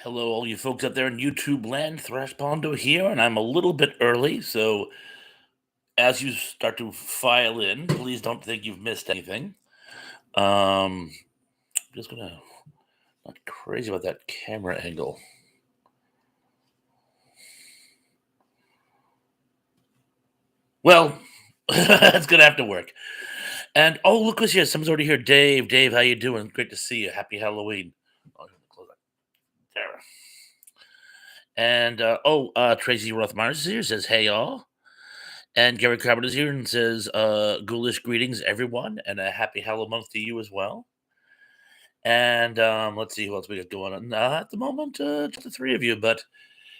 Hello, all you folks out there in YouTube land. Thrash Pondo here, and I'm a little bit early. So, as you start to file in, please don't think you've missed anything. I'm just gonna not crazy about that camera angle. Well, it's gonna have to work. And oh, look who's here! Someone's already here. Dave, Dave, how you doing? Great to see you. Happy Halloween. Oh, I'm gonna close that. There. And Tracy Rothmeyer is here. Says, "Hey, all." And Gary Crabbit is here and says, ghoulish greetings, everyone, and a happy Hallo-month to you as well. And let's see who else we got going on. At the moment, just the three of you, but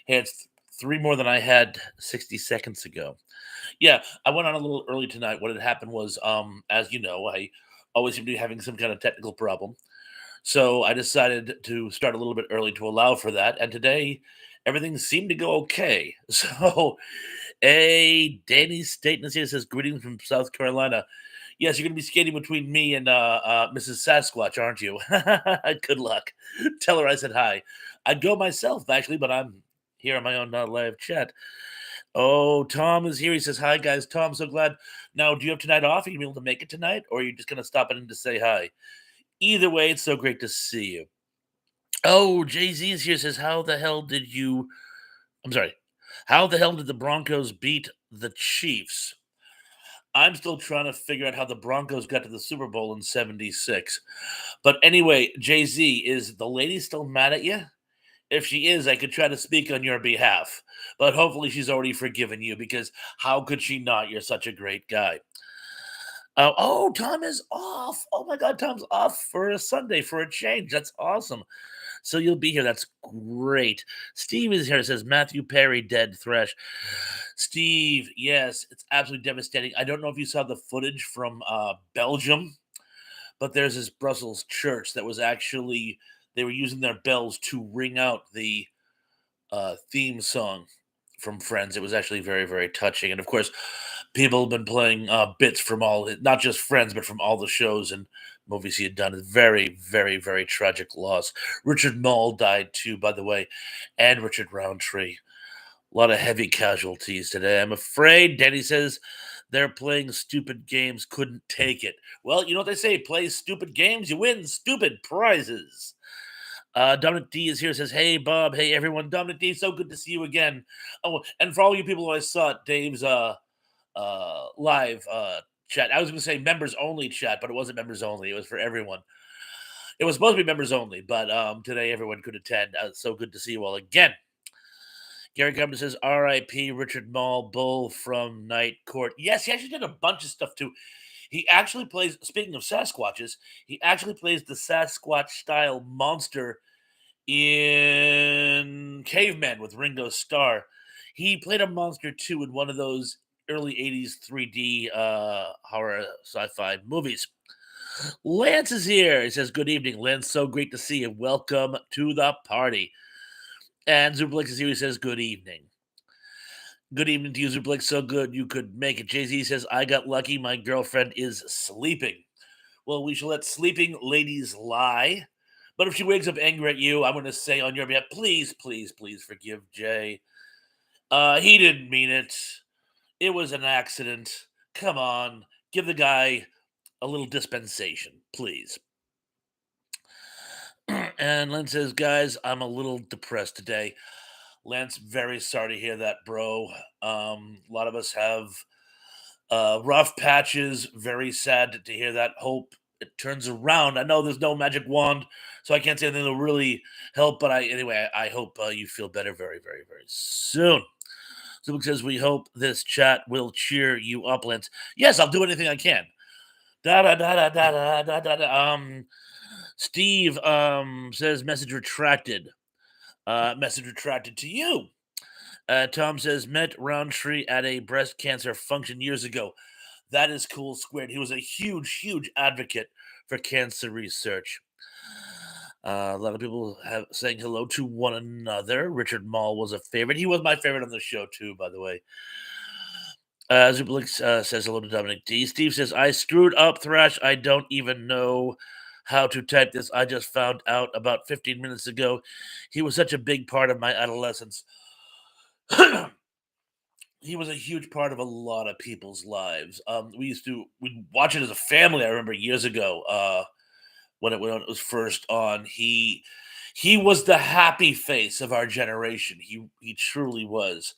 hey, it's three more than I had 60 seconds ago. Yeah, I went on a little early tonight. What had happened was, as you know, I always seem to be having some kind of technical problem. So I decided to start a little bit early to allow for that. And today, everything seemed to go okay. So, Danny Staten here says, greetings from South Carolina. Yes, you're going to be skating between me and Mrs. Sasquatch, aren't you? Good luck. Tell her I said hi. I'd go myself, actually, but I'm here on my own live chat. Oh, Tom is here. He says, hi, guys. Tom, so glad. Now, do you have tonight off? Are you able to make it tonight? Or are you just going to stop in to say hi? Either way, it's so great to see you. Oh, Jay Z is here. Says, how the hell did you? I'm sorry. How the hell did the Broncos beat the Chiefs? I'm still trying to figure out how the Broncos got to the Super Bowl in '76. But anyway, Jay Z, is the lady still mad at you? If she is, I could try to speak on your behalf. But hopefully, she's already forgiven you because how could she not? You're such a great guy. Oh, Tom is off. Oh my God, Tom's off for a Sunday for a change. That's awesome. So you'll be here. That's great. Steve is here. It says Matthew Perry dead Thresh. Steve, yes, it's absolutely devastating. I don't know if you saw the footage from Belgium, but there's this Brussels church that was actually they were using their bells to ring out the theme song from Friends. It was actually very, very touching. And of course, people have been playing bits from not just Friends, but from all the shows and movies he had done. It's very, very, very tragic loss. Richard Mall died too, by the way, and Richard Roundtree. A lot of heavy casualties today. I'm afraid, Danny says, they're playing stupid games, couldn't take it. Well, you know what they say, play stupid games, you win stupid prizes. Dominic D is here, says, hey, Bob, hey, everyone. Dominic D, so good to see you again. Oh, and for all you people who I saw at Dave's live chat, I was going to say members only chat, but it wasn't members only. It was for everyone. It was supposed to be members only, but today everyone could attend. So good to see you all again. Gary Gumby says, R.I.P. Richard Mall Bull from Night Court. Yes, he actually did a bunch of stuff too. He actually plays, speaking of Sasquatches, he actually plays the Sasquatch style monster in Caveman with Ringo Starr. He played a monster too in one of those early 80s 3D horror sci fi movies. Lance is here. He says, good evening, Lance. So great to see you. Welcome to the party. And Zublix is here. He says, good evening. Good evening to you, Zublix. So good you could make it. Jay Z says, I got lucky. My girlfriend is sleeping. Well, we shall let sleeping ladies lie. But if she wakes up angry at you, I'm going to say on your behalf, please, please, please forgive Jay. He didn't mean it. It was an accident. Come on, give the guy a little dispensation, please. And Len says, guys, I'm a little depressed today. Lance, very sorry to hear that, bro. A lot of us have rough patches. Very sad to hear that. Hope it turns around. I know there's no magic wand, so I can't say anything that'll really help. But I hope you feel better very, very, very soon. Luke says we hope this chat will cheer you up, Lance. Yes, I'll do anything I can. Da da da da da da da da. Steve says message retracted. Message retracted to you. Tom says met Roundtree at a breast cancer function years ago. That is cool squared. He was a huge, huge advocate for cancer research. A lot of people have saying hello to one another. Richard Mall was a favorite. He was my favorite on the show too, by the way. Zublix says hello to Dominic D. Steve says, I screwed up, Thrash. I don't even know how to type this. I just found out about 15 minutes ago. He was such a big part of my adolescence. He was a huge part of a lot of people's lives. We'd watch it as a family. I remember years ago, when it was first on. He was the happy face of our generation. He truly was.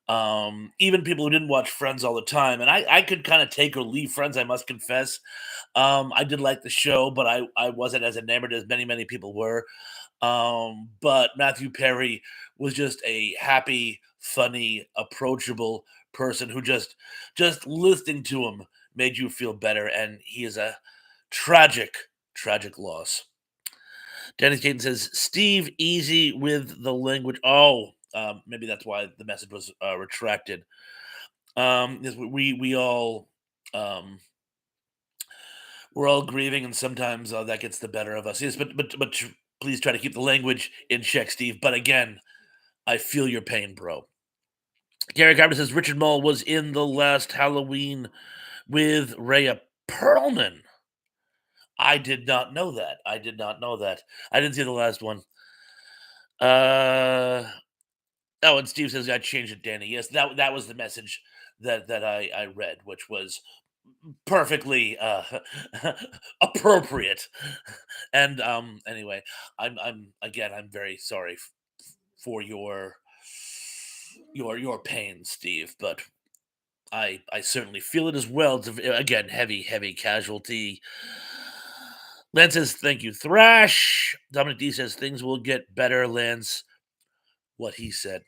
Even people who didn't watch Friends all the time, and I could kind of take or leave Friends. I must confess, I did like the show, but I wasn't as enamored as many people were. But Matthew Perry was just a happy, funny, approachable person who just listening to him made you feel better, and he is a tragic, tragic loss. Dennis Caden says, Steve, easy with the language. Oh, maybe that's why the message was retracted. Yes, we all um, we're all grieving, and sometimes that gets the better of us. Yes, please try to keep the language in check, Steve. But again, I feel your pain, bro. Gary Carter says Richard Mall was in the last Halloween with Rhea Perlman. I did not know that. I did not know that. I didn't see the last one. Uh oh, and Steve says I changed it, Danny. Yes, that was the message that I read, which was perfectly appropriate. And anyway, I'm very sorry for your pain, Steve, but I certainly feel it as well. It's again heavy casualty. Lance says thank you, Thrash. Dominic D says things will get better, Lance. What he said.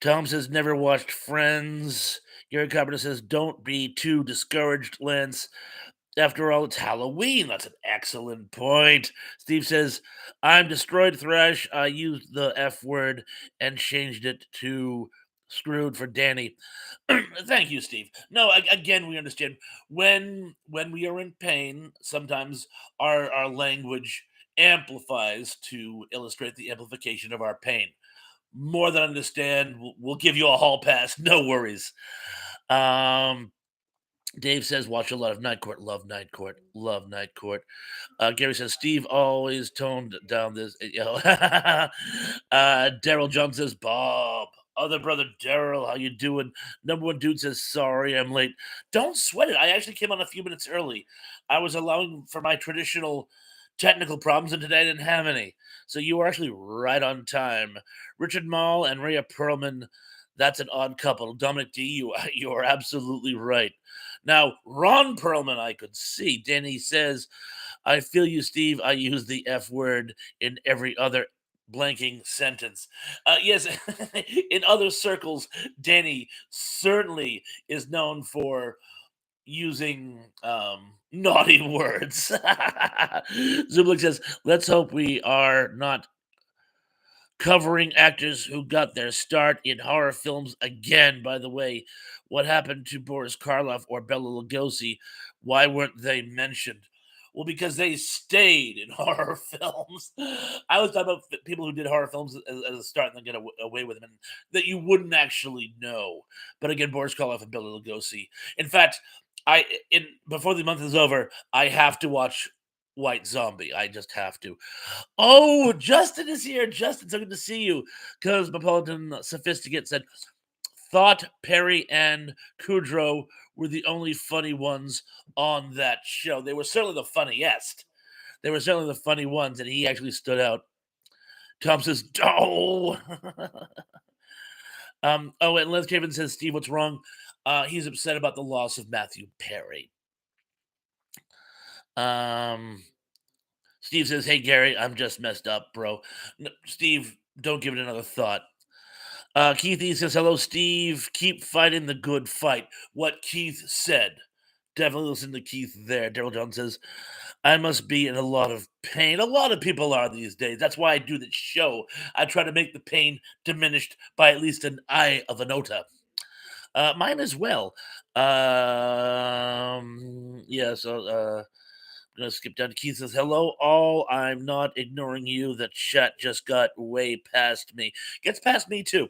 Tom says never watched Friends. Gary Carpenter says don't be too discouraged, Lance. After all, it's Halloween. That's an excellent point. Steve says, I'm destroyed, Thrash. I used the F word and changed it to screwed for Danny. Thank you, Steve. No, again, we understand when we are in pain, sometimes our language amplifies to illustrate the amplification of our pain. More than understand. We'll give you a hall pass. No worries. Um, Dave says, watch a lot of Night Court. Love Night Court. Love Night Court. Gary says, Steve always toned down this. Daryl John says, Bob. Other brother Daryl, how you doing? Number one dude says, sorry, I'm late. Don't sweat it. I actually came on a few minutes early. I was allowing for my traditional technical problems, and today I didn't have any. So you were actually right on time. Richard Mall and Rhea Perlman, that's an odd couple. Dominic D, you are absolutely right. Now, Ron Perlman, I could see. Danny says, I feel you, Steve. I use the F word in every other blanking sentence. Yes, in other circles, Danny certainly is known for using naughty words. Zublik says, let's hope we are not covering actors who got their start in horror films again. By the way, what happened to Boris Karloff or Bela Lugosi? Why weren't they mentioned? Well, because they stayed in horror films. I was talking about people who did horror films as a start and then get away with them, and that you wouldn't actually know. But again, Boris Karloff and Bela Lugosi. In fact, I in before the month is over, I have to watch White Zombie. I just have to. Oh, Justin is here. Justin, so good to see you. Cosmopolitan Sophisticate said, thought Perry and Kudrow were the only funny ones on that show. They were certainly the funniest. They were certainly the funny ones, and he actually stood out. Tom says, oh. Oh, and Les Craven says, Steve, what's wrong? He's upset about the loss of Matthew Perry. Um, Steve says, hey, Gary, I'm just messed up, bro. Steve, don't give it another thought. Keith E says, hello, Steve. Keep fighting the good fight. What Keith said. Definitely listen to Keith there. Daryl Jones says, I must be in a lot of pain. A lot of people are these days. That's why I do this show. I try to make the pain diminished by at least an eye of an iota. Mine as well. Yeah, so gonna skip down to Keith says, hello, all. I'm not ignoring you. The chat just got way past me. Gets past me too.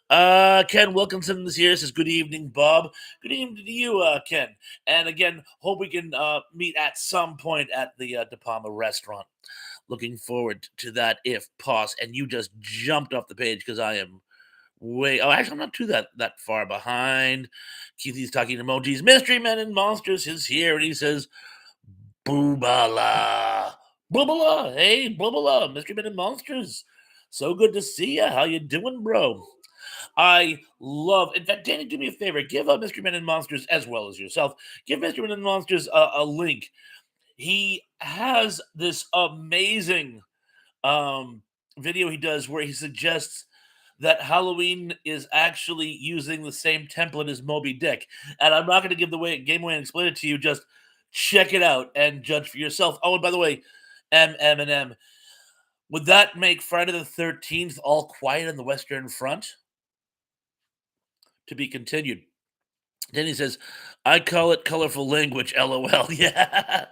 Ken Wilkinson is here. Says, good evening, Bob. Good evening to you, Ken. And again, hope we can meet at some point at the De Palma restaurant. Looking forward to that if pos. And you just jumped off the page because I am actually I'm not too that far behind. Keithy's talking emojis. Mystery Men and Monsters is here, and he says, Boobala. Boobala. Hey, Boobala. Mystery Men and Monsters. So good to see ya. How you doing, bro? I love. In fact, Danny, do me a favor. Give Mystery Men and Monsters, as well as yourself, give Mystery Men and Monsters a link. He has this amazing um, video he does where he suggests that Halloween is actually using the same template as Moby Dick. And I'm not going to give the game away and explain it to you. Just check it out and judge for yourself. Oh, and by the way, M, would that make Friday the 13th All Quiet on the Western Front? To be continued. Then he says, I call it colorful language, LOL. Yeah.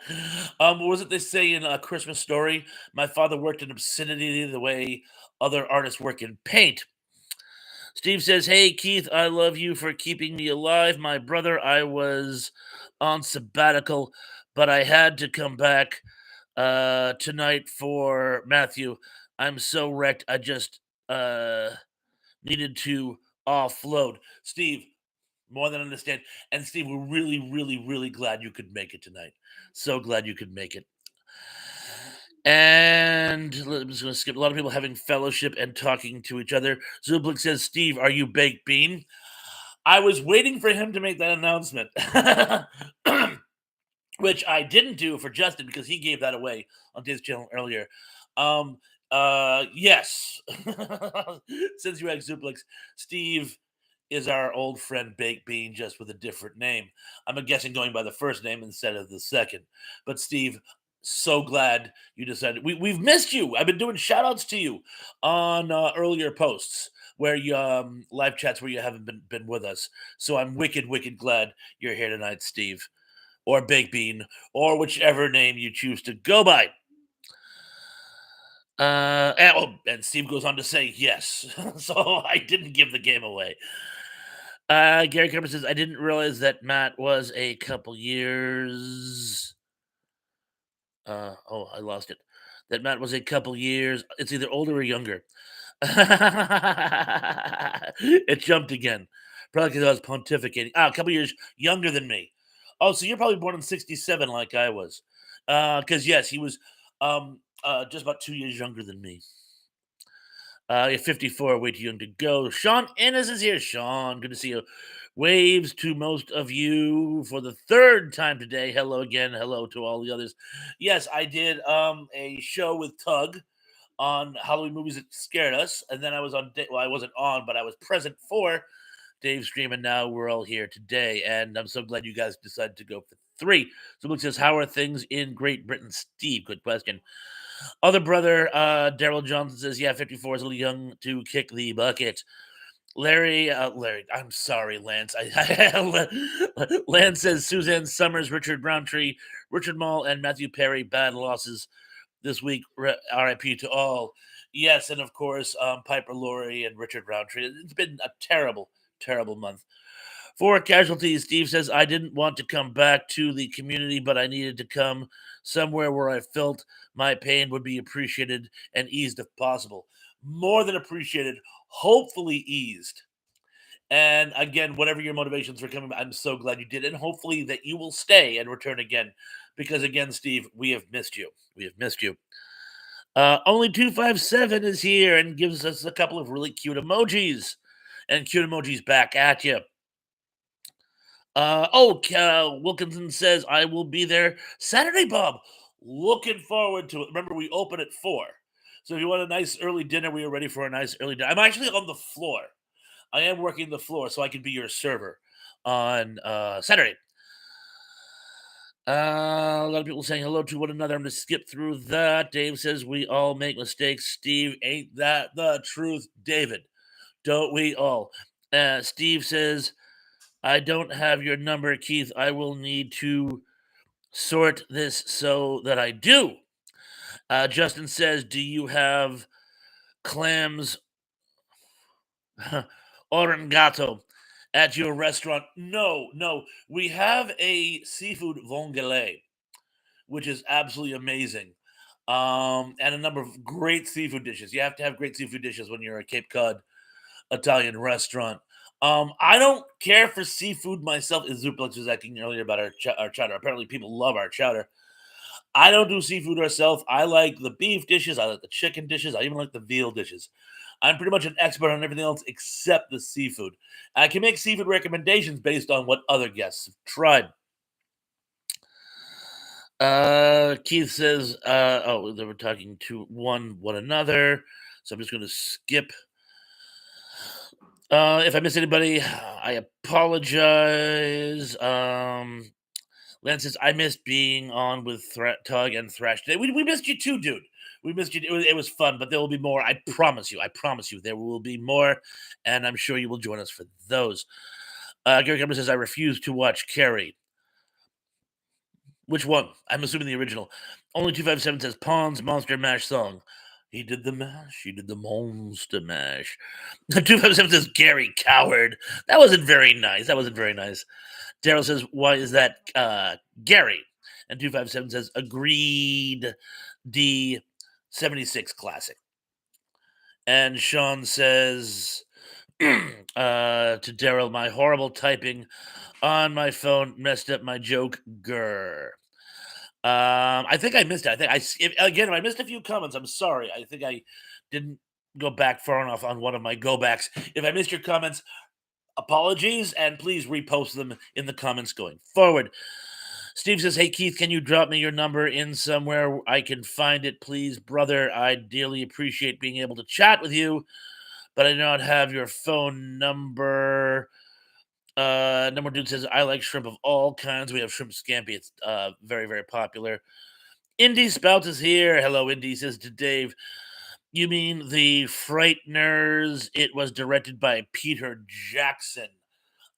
What was it they say in A Christmas Story? My father worked in obscenity the way other artists work in paint. Steve says, hey, Keith, I love you for keeping me alive. My brother, I was on sabbatical, but I had to come back tonight for Matthew. I'm so wrecked. I just needed to offload. Steve, more than understand. And Steve, we're really, really, really glad you could make it tonight. So glad you could make it. And I'm just going to skip a lot of people having fellowship and talking to each other. Zublik says, Steve, are you baked bean? I was waiting for him to make that announcement, which I didn't do for Justin because he gave that away on his channel earlier. Yes. Since you had Zublik, Steve is our old friend Baked Bean, just with a different name. I'm guessing going by the first name instead of the second. But Steve, so glad you decided. We've missed you. I've been doing shout outs to you on earlier posts where you live chats where you haven't been with us. So I'm wicked glad you're here tonight, Steve, or Baked Bean, or whichever name you choose to go by. And Steve goes on to say yes. So I didn't give the game away. Gary Kerber says, I didn't realize that Matt was a couple years. I lost it. That Matt was a couple years. It's either older or younger. It jumped again. Probably because I was pontificating. A couple years younger than me. Oh, so you're probably born in 67 like I was. Because, yes, he was just about 2 years younger than me. 54, way too young to go. Sean Ennis is here. Sean, good to see you. Waves to most of you for the third time today. Hello again. Hello to all the others. Yes, I did a show with Tug on Halloween movies that scared us, and then I was on. Well, I wasn't on, but I was present for Dave's stream, and now we're all here today. And I'm so glad you guys decided to go for 3. So Luke says, "How are things in Great Britain?" Steve, good question. Other brother, Daryl Johnson says, yeah, 54 is a little young to kick the bucket. Larry, I'm sorry, Lance. Lance says Suzanne Summers, Richard Browntree, Richard Mall, and Matthew Perry, bad losses this week. RIP to all. Yes, and of course, Piper Laurie and Richard Roundtree. It's been a terrible, terrible month. For casualties, Steve says, I didn't want to come back to the community, but I needed to come somewhere where I felt my pain would be appreciated and eased if possible. More than appreciated, hopefully eased. And again, whatever your motivations for coming, I'm so glad you did. And hopefully that you will stay and return again. Because again, Steve, we have missed you. We have missed you. Only 257 is here and gives us a couple of really cute emojis. And cute emojis back at you. Wilkinson says, I will be there Saturday, Bob. Looking forward to it. Remember, we open at 4. So if you want a nice early dinner, we are ready for a nice early dinner. I'm actually on the floor. I am working the floor so I can be your server on Saturday. A lot of people saying hello to one another. I'm going to skip through that. Dave says, we all make mistakes. Steve, ain't that the truth, David? Don't we all? Steve says, I don't have your number, Keith. I will need to sort this so that I do. Justin says, "Do you have clams orangato at your restaurant?" No, no. We have a seafood vongole, which is absolutely amazing, and a number of great seafood dishes. You have to have great seafood dishes when you're a Cape Cod Italian restaurant. I don't care for seafood myself. As Zuplex was asking earlier about our chowder. Apparently, people love our chowder. I don't do seafood myself. I like the beef dishes. I like the chicken dishes. I even like the veal dishes. I'm pretty much an expert on everything else except the seafood. I can make seafood recommendations based on what other guests have tried. Keith says, oh, they were talking to one another. So I'm just going to skip. If I miss anybody, I apologize. Lance says, I missed being on with Tug and Thrash today. We missed you too, dude. We missed you. It was fun, but there will be more. I promise you. I promise you. There will be more, and I'm sure you will join us for those. Gary Cameron says, I refuse to watch Carrie. Which one? I'm assuming the original. Only 257 says, Pond's Monster Mash song. He did the mash. He did the monster mash. 257 says, Gary Coward. That wasn't very nice. That wasn't very nice. Daryl says, why is that Gary? And 257 says, agreed, D76 classic. And Sean says, to Daryl, my horrible typing on my phone messed up my joke. Grr. I think I missed it. I think if I missed a few comments, I'm sorry. I think I didn't go back far enough on one of my go backs. If I missed your comments, apologies, and please repost them in the comments going forward. Steve says, hey, Keith, can you drop me your number in somewhere I can find it, please? Brother, I dearly appreciate being able to chat with you, but I do not have your phone number. Number dude says, I like shrimp of all kinds. We have shrimp scampi. It's very, very popular. Indy Spouts is here. Hello, Indy says to Dave, you mean The Frighteners? It was directed by Peter Jackson,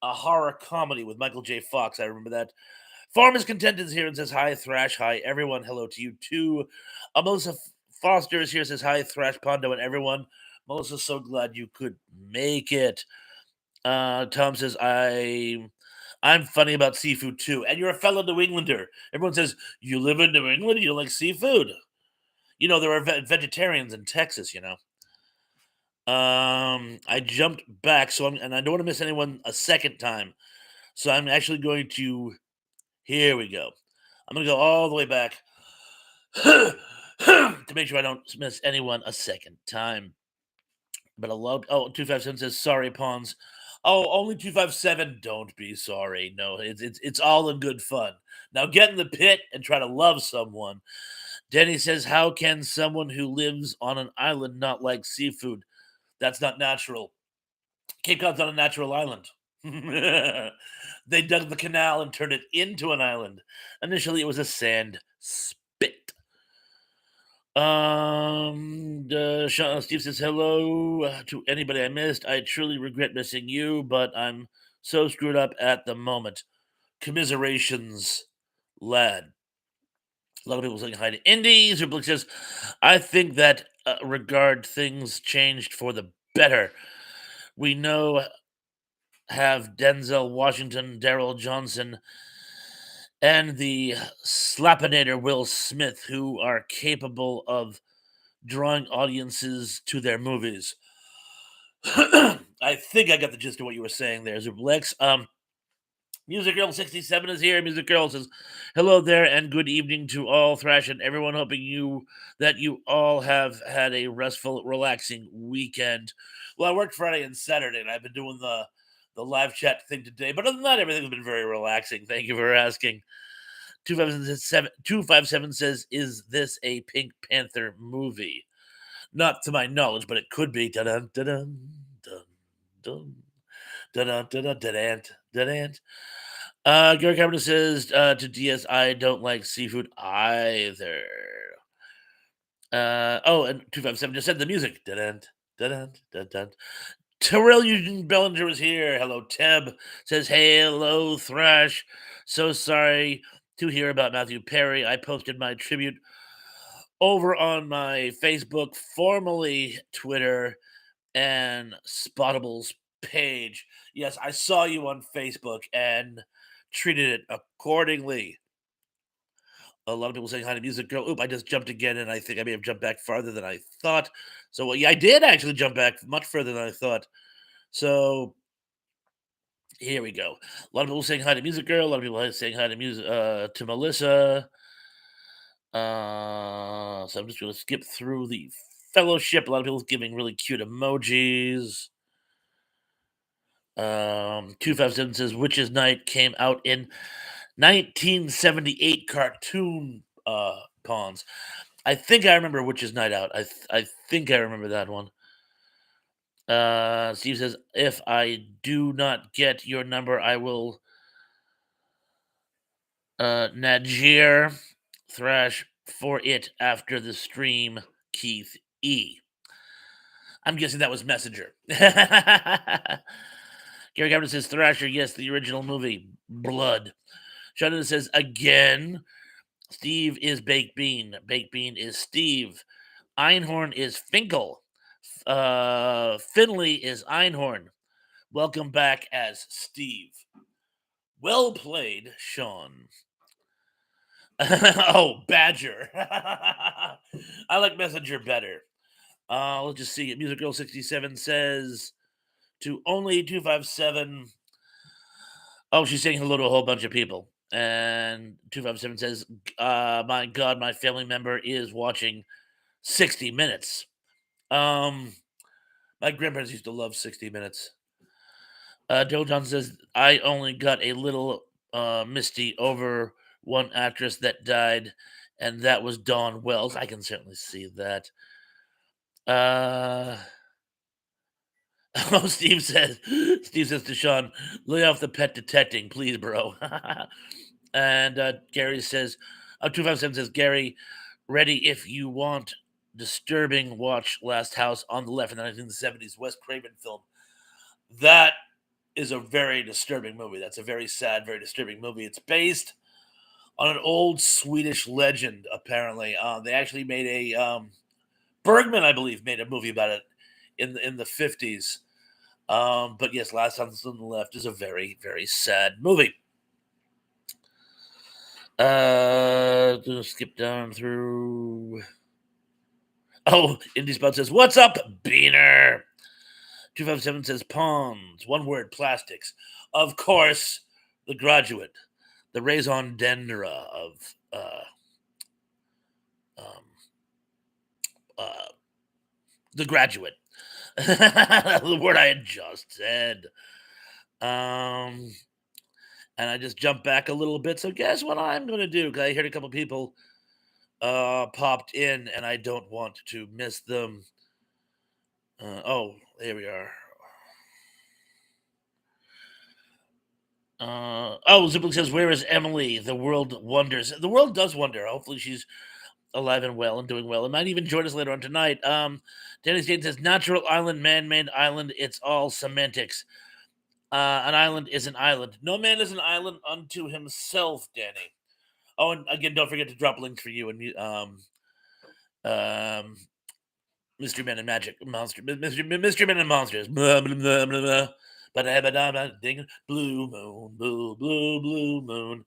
a horror comedy with Michael J. Fox. I remember that. Farm is content is here and says hi, Thrash. Hi, everyone. Hello to you too. Melissa Foster is here. Says hi, Thrash Pondo and everyone. Melissa, so glad you could make it. Tom says I'm funny about seafood too, and you're a fellow New Englander. Everyone says you live in New England. You don't like seafood. You know there are vegetarians in Texas. You know. I jumped back, and I don't want to miss anyone a second time. So I'm actually going to. Here we go. I'm gonna go all the way back to make sure I don't miss anyone a second time. But I love. Oh, 257 says sorry, pawns. Oh, only 257. Don't be sorry. No, it's all in good fun. Now get in the pit and try to love someone. Denny says, how can someone who lives on an island not like seafood? That's not natural. Cape Cod's not a natural island. They dug the canal and turned it into an island. Initially, it was a sand spit. Steve says hello to anybody I missed. I truly regret missing you, but I'm so screwed up at the moment. Commiserations, lad. A lot of people saying hi to Indies. Or says, I think that regard things changed for the better. We know have Denzel Washington, Daryl Johnson, and the Slapinator Will Smith, who are capable of drawing audiences to their movies. I think I got the gist of what you were saying there, Zublex. Music Girl 67 is here. Music Girl says, hello there and good evening to all Thrash and everyone, hoping you all have had a restful, relaxing weekend. Well, I worked Friday and Saturday, and I've been doing the live chat thing today. But other than that, everything's been very relaxing. Thank you for asking. 257 says, is this a Pink Panther movie? Not to my knowledge, but it could be. Dun dun dun dun dun dun dun dun dun. Gary Carpenter says to DS, I don't like seafood either. Oh, and 257 just said the music. Dun dun dun dun. Terrell Eugene Bellinger is here. Hello, Teb. Says, hello, Thrash. So sorry to hear about Matthew Perry. I posted my tribute over on my Facebook, formerly Twitter, and Spottable's page. Yes, I saw you on Facebook and treated it accordingly. A lot of people saying hi to Music Girl. Oop, I just jumped again, and I think I may have jumped back farther than I thought. So, well, yeah, I did actually jump back much further than I thought. So, here we go. A lot of people saying hi to Music Girl. A lot of people saying hi to to Melissa. So I'm just going to skip through the fellowship. A lot of people giving really cute emojis. 257 says Witches Night came out in 1978 cartoon pawns. I think I remember Witches Night Out. I think I remember that one. Steve says, if I do not get your number, I will Najir thrash for it after the stream, Keith E. I'm guessing that was Messenger. Gary Cameron says Thrasher, yes, the original movie. Blood. Shannon says again. Steve is Baked Bean. Baked Bean is Steve. Einhorn is Finkel. Finley is Einhorn. Welcome back as Steve. Well played, Sean. Oh, Badger. I like Messenger better. Let's just see. Music Girl 67 says to only 257. Oh, she's saying hello to a whole bunch of people. And 257 says, my God, my family member is watching 60 Minutes. My grandparents used to love 60 Minutes. Joe John says, I only got a little misty over one actress that died, and that was Dawn Wells. I can certainly see that. Oh, Steve says to Sean, lay off the pet detecting, please, bro. And Gary says, 257 says, Gary, ready if you want. Disturbing, watch Last House on the Left in the 1970s Wes Craven film. That is a very disturbing movie. That's a very sad, very disturbing movie. It's based on an old Swedish legend, apparently. They actually made Bergman, I believe, made a movie about it in the 50s. But yes, Last House on the Left is a very, very sad movie. Gonna skip down through. Oh, Indie Spot says, what's up, Beaner? 257 says, Pawns. One word, plastics. Of course, The Graduate. The raison d'etre of um, uh, The Graduate. The word I had just said. And I just jumped back a little bit. So guess what I'm going to do? Because I heard a couple people popped in, and I don't want to miss them. Oh, here we are. Ziplik says, where is Emily? The world wonders. The world does wonder. Hopefully she's alive and well and doing well. And might even join us later on tonight. Danny State says, natural island, man-made island. It's all semantics. An island is an island. No man is an island unto himself, Danny. Oh, and again, don't forget to drop links for you and um, Mystery Men and Magic Monster, Mystery Men and Monsters. Blah, blah, blah, blah, blah. Ding, blue moon, blue moon.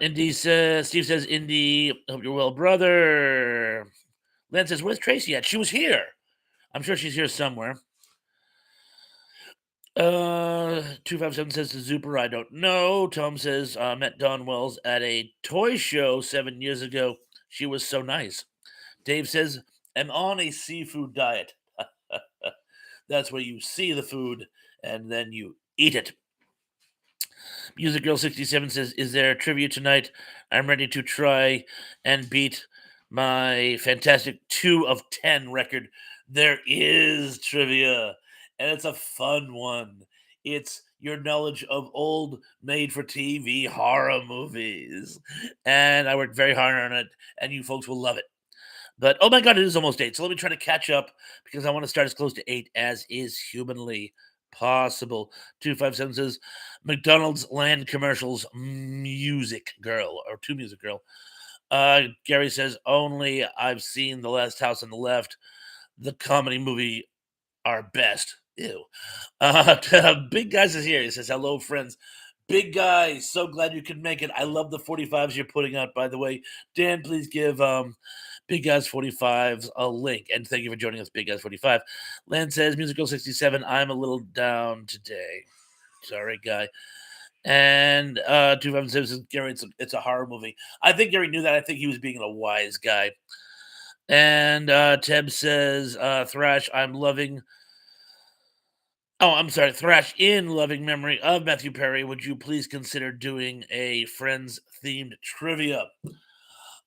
Indy says, Steve says, Indy, hope you're well, brother. Len says, where's Tracy at? She was here. I'm sure she's here somewhere. 257 says to Zuper, I don't know. Tom says, met Dawn Wells at a toy show 7 years ago. She was so nice. Dave says, I'm on a seafood diet. That's where you see the food and then you eat it. Music Girl 67 says, is there a trivia tonight? I'm ready to try and beat my fantastic 2 of 10 record. There is trivia, and it's a fun one. It's your knowledge of old made for TV horror movies. And I worked very hard on it, and you folks will love it. But oh my god, it is almost 8. So let me try to catch up because I want to start as close to 8 as is humanly possible. 257 says McDonald's land commercials music girl or two music girl. Gary says only I've seen The Last House on the Left, the comedy movie are best. Ew. Big Guys is here. He says, hello, friends. Big Guy, so glad you could make it. I love the 45s you're putting out, by the way. Dan, please give Big Guys 45s a link. And thank you for joining us, Big Guys 45. Lan says, Musical 67, I'm a little down today. Sorry, Guy. And 257 says, Gary, it's a horror movie. I think Gary knew that. I think he was being a wise guy. And Teb says, Thrash, I'm loving. Oh, I'm sorry, Thrash. In loving memory of Matthew Perry, would you please consider doing a Friends themed trivia?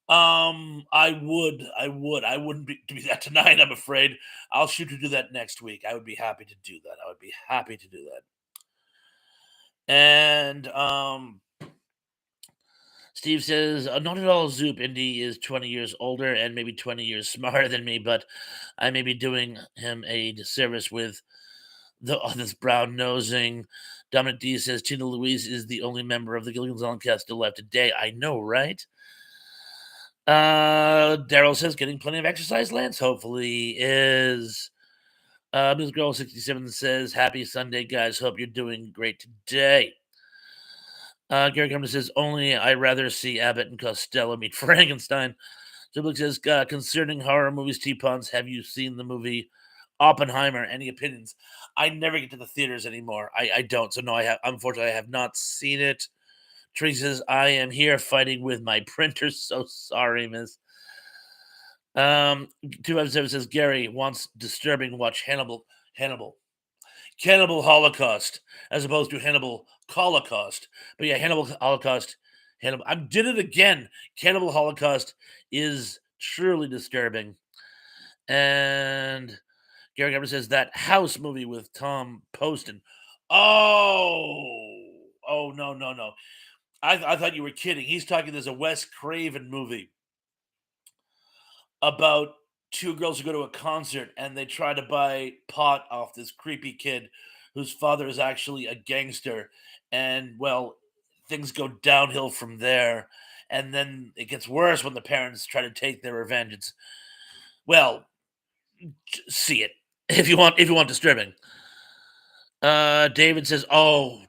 I wouldn't do that tonight. I'm afraid. I'll shoot to do that next week. I would be happy to do that. I would be happy to do that. And Steve says, not at all, Zoop. Indy is 20 years older and maybe 20 years smarter than me, but I may be doing him a disservice with all this brown nosing. Dominic D says, Tina Louise is the only member of the Gilligan's Island cast still left today. I know, right? Daryl says, getting plenty of exercise, Lance. Hopefully is. Miss Girl 67 says, happy Sunday, guys. Hope you're doing great today. Gary Cumber says, only I rather see Abbott and Costello meet Frankenstein. Zublik says, concerning horror movies, T-Puns, have you seen the movie Oppenheimer? Any opinions? I never get to the theaters anymore. I don't. So no, unfortunately I have not seen it. Teresa says, I am here fighting with my printer. So sorry, miss. 257 says, Gary wants disturbing, watch Cannibal Holocaust, as opposed to Hannibal Holocaust. But yeah, Hannibal Holocaust, I did it again. Cannibal Holocaust is truly disturbing. And Gary Gabber says that House movie with Tom Poston. Oh, no, no, no. I thought you were kidding. He's talking. There's a Wes Craven movie about two girls who go to a concert and they try to buy pot off this creepy kid whose father is actually a gangster. And well, things go downhill from there. And then it gets worse when the parents try to take their revenge. It's well, see it if you want disturbing. David says, "Oh,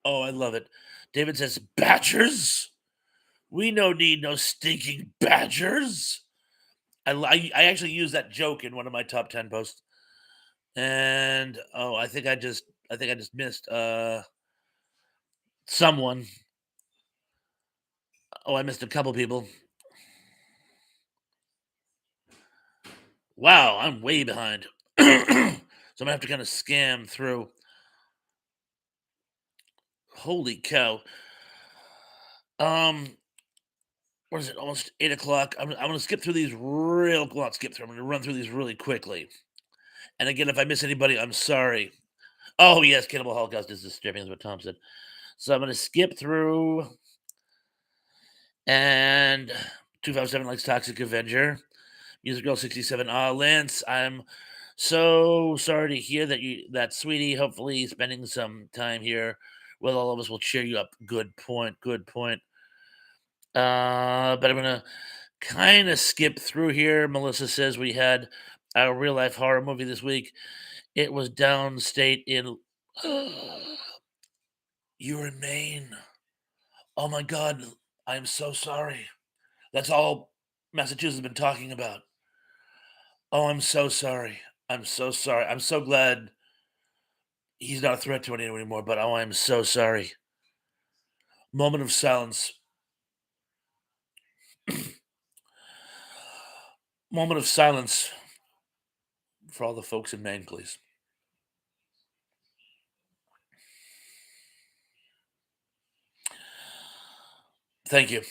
I love it." David says, "Badgers? We no need no stinking badgers." I actually used that joke in one of my top 10 posts. And oh, I think I just missed someone. Oh, I missed a couple people. Wow, I'm way behind. So I'm gonna have to kind of scam through. Holy cow. Um, what is it? Almost 8 o'clock. I'm gonna skip through these real well, not skip through. I'm gonna run through these really quickly. And again, if I miss anybody, I'm sorry. Oh yes, Cannibal Holocaust is disturbing, is what Tom said. So I'm gonna skip through and 257 likes Toxic Avenger. Music Girl 67. Lance, I'm so sorry to hear that sweetie. Hopefully spending some time here with all of us will cheer you up. Good point. Good point. But I'm gonna kind of skip through here. Melissa says we had a real life horror movie this week. It was downstate in you were in Maine. Oh my god. I am so sorry. That's all Massachusetts has been talking about. Oh, I'm so sorry. I'm so sorry. I'm so glad he's not a threat to anyone anymore, but oh, I'm so sorry. Moment of silence. Moment of silence for all the folks in Maine, please. Thank you.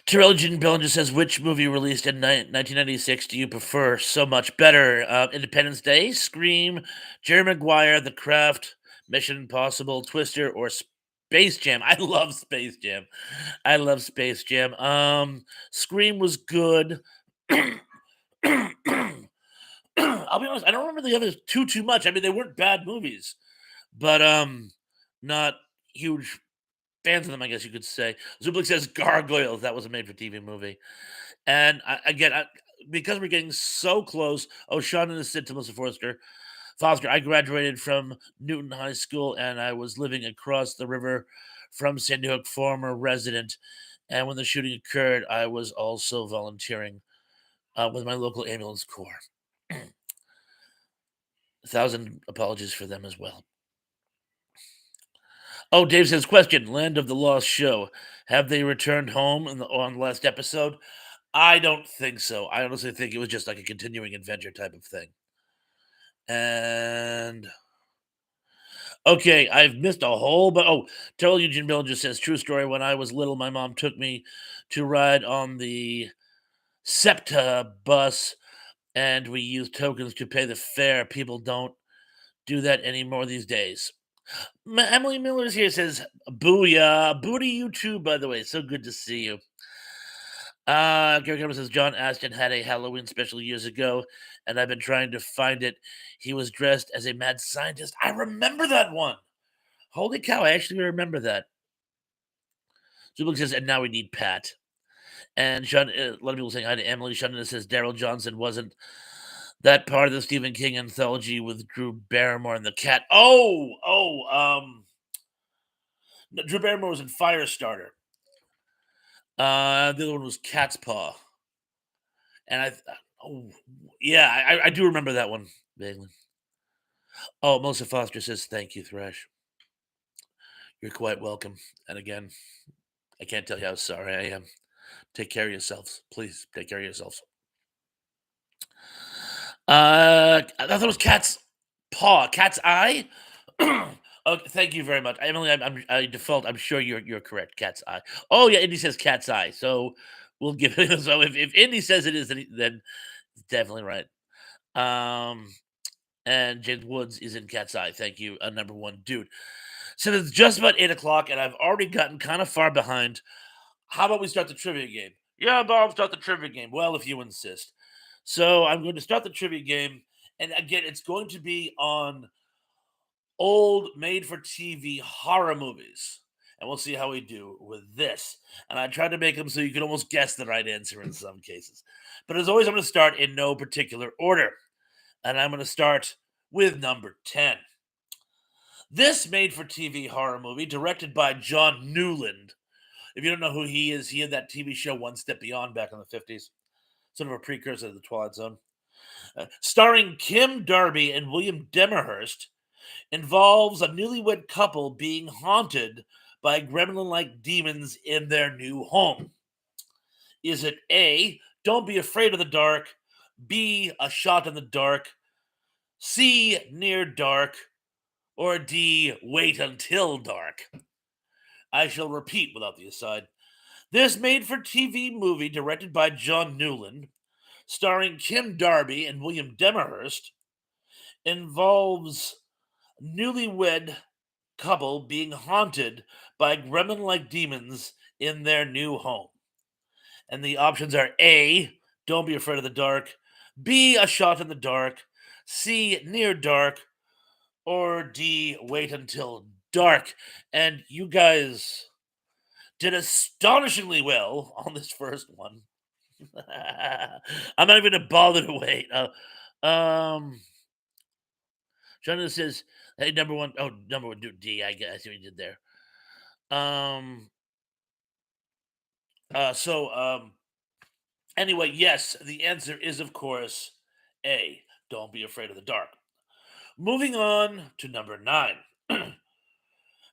Terrell Jean Bellinger says, which movie released in 1996 do you prefer so much better? Independence Day, Scream, Jerry Maguire, The Craft, Mission Impossible, Twister, or Space Jam? I love Space Jam. I love Space Jam. Scream was good. I'll be honest, I don't remember the others too much. I mean, they weren't bad movies, but not huge fans of them, I guess you could say. Zublik says Gargoyles. That was a made-for-TV movie, and because we're getting so close. Oh, Sean and the Sid to Melissa Forster. Foster. I graduated from Newton High School, and I was living across the river from Sandy Hook, former resident. And when the shooting occurred, I was also volunteering with my local ambulance corps. A thousand apologies for them as well. Oh, Dave says, question: Land of the Lost show. Have they returned home on the last episode? I don't think so. I honestly think it was just like a continuing adventure type of thing. And okay, I've missed a whole but Terrell Eugene Miller just says, true story. When I was little, my mom took me to ride on the SEPTA bus, and we used tokens to pay the fare. People don't do that anymore these days. Emily Miller's here says, booyah. Boo to you too, by the way. So good to see you. Gary Cameron says, John Aston had a Halloween special years ago, and I've been trying to find it. He was dressed as a mad scientist. I remember that one. Holy cow, I actually remember that. Zubik says, and now we need Pat. And Sean, a lot of people saying hi to Emily. Sean says, Daryl Johnson wasn't that part of the Stephen King anthology with Drew Barrymore and the cat. Drew Barrymore was in Firestarter. The other one was Cat's Paw. And oh, yeah, I do remember that one vaguely. Oh, Melissa Foster says, thank you, Thresh. You're quite welcome. And again, I can't tell you how sorry I am. Take care of yourselves. Please take care of yourselves. I thought it was Cat's Paw, Cat's Eye. Okay, thank you very much. Emily, I default. I'm sure you're correct. Cat's Eye. Oh yeah, Indy says Cat's Eye. So we'll give it. So if Indy says it is, then it's definitely right. And James Woods is in Cat's Eye. Thank you, number one dude. So it's just about 8 o'clock, and I've already gotten kind of far behind. How about we start the trivia game? Yeah, Bob, start the trivia game. Well, if you insist. So I'm going to start the trivia game. And again, it's going to be on old made for TV horror movies. And we'll see how we do with this. And I tried to make them so you can almost guess the right answer in some cases. But as always, I'm going to start in no particular order. And I'm going to start with number 10. This made for TV horror movie, directed by John Newland. If you don't know who he is, he had that TV show One Step Beyond back in the 50s, sort of a precursor to the Twilight Zone. Starring Kim Darby and William Demerhurst, involves a newlywed couple being haunted by gremlin like demons in their new home. Is it A, Don't Be Afraid of the Dark, B, A Shot in the Dark, C, Near Dark, or D, Wait Until Dark? I shall repeat without the aside. This made for TV movie, directed by John Newland, starring Kim Darby and William Demerhurst, involves newlywed couple being haunted by gremlin like demons in their new home. And the options are A, Don't Be Afraid of the Dark, B, A Shot in the Dark, C, Near Dark, or D, Wait Until Dark. And you guys did astonishingly well on this first one. I'm not even gonna bother to wait. Jonathan says, "Hey, number one, oh, number one, do D. I guess I see what you did there." Um. So. Anyway, yes, the answer is of course A. Don't be afraid of the dark. Moving on to number 9.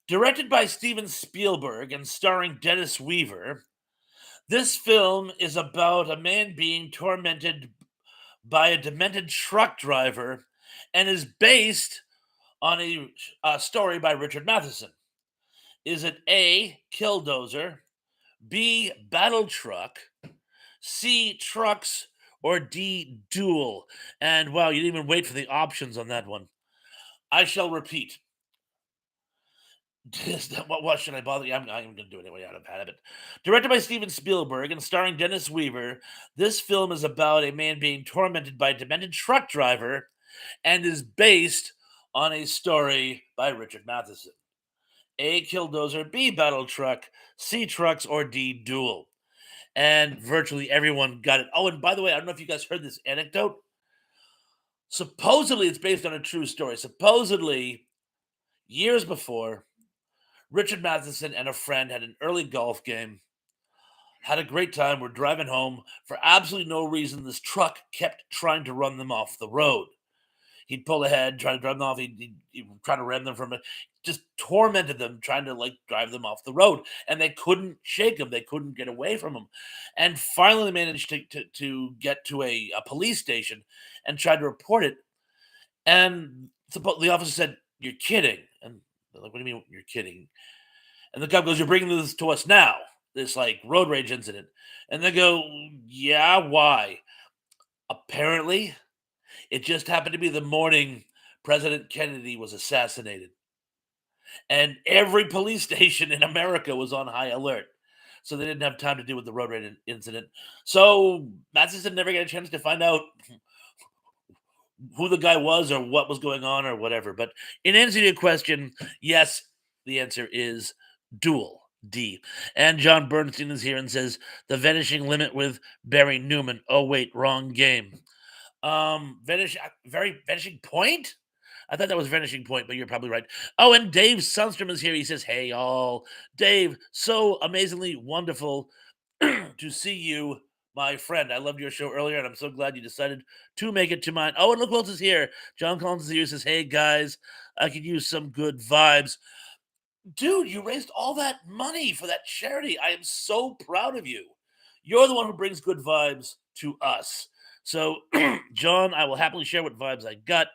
Directed by Steven Spielberg and starring Dennis Weaver, this film is about a man being tormented by a demented truck driver and is based on a story by Richard Matheson. Is it A, Killdozer, B, Battle Truck, C, Trucks, or D, Duel? And wow, you didn't even wait for the options on that one. I shall repeat. What should I bother you? I'm going to do it anyway out of habit. Directed by Steven Spielberg and starring Dennis Weaver, this film is about a man being tormented by a demented truck driver and is based on a story by Richard Matheson. A. Killdozer, B. Battle Truck, C. Trucks, or D. Duel. And virtually everyone got it. Oh, and by the way, I don't know if you guys heard this anecdote. Supposedly, it's based on a true story. Supposedly, years before, Richard Matheson and a friend had an early golf game, had a great time, were driving home. For absolutely no reason, this truck kept trying to run them off the road. He'd pull ahead, try to drive them off. He'd try to ram them from it. Just tormented them, trying to like drive them off the road, and they couldn't shake him. They couldn't get away from him, and finally managed to get to a police station and tried to report it. And the officer said, "You're kidding." And they're like, "What do you mean you're kidding?" And the cop goes, "You're bringing this to us now, this like road rage incident." And they go, "Yeah, why?" Apparently, it just happened to be the morning President Kennedy was assassinated. And every police station in America was on high alert. So they didn't have time to deal with the road rage incident. So Matheson never got a chance to find out who the guy was or what was going on or whatever. But in answer to your question, yes, the answer is Duel. D. And John Bernstein is here and says the vanishing limit with Barry Newman. Oh wait, wrong game. Very vanishing point. I thought that was vanishing point, but you're probably right. Oh, and Dave Sundstrom is here. He says, "Hey, all, Dave, so amazingly wonderful to see you, my friend. I loved your show earlier, and I'm so glad you decided to make it to mine." Oh, and look who else is here. John Collins is here. Says, "Hey guys, I could use some good vibes." Dude, you raised all that money for that charity. I am so proud of you. You're the one who brings good vibes to us. So, John, I will happily share what vibes I got,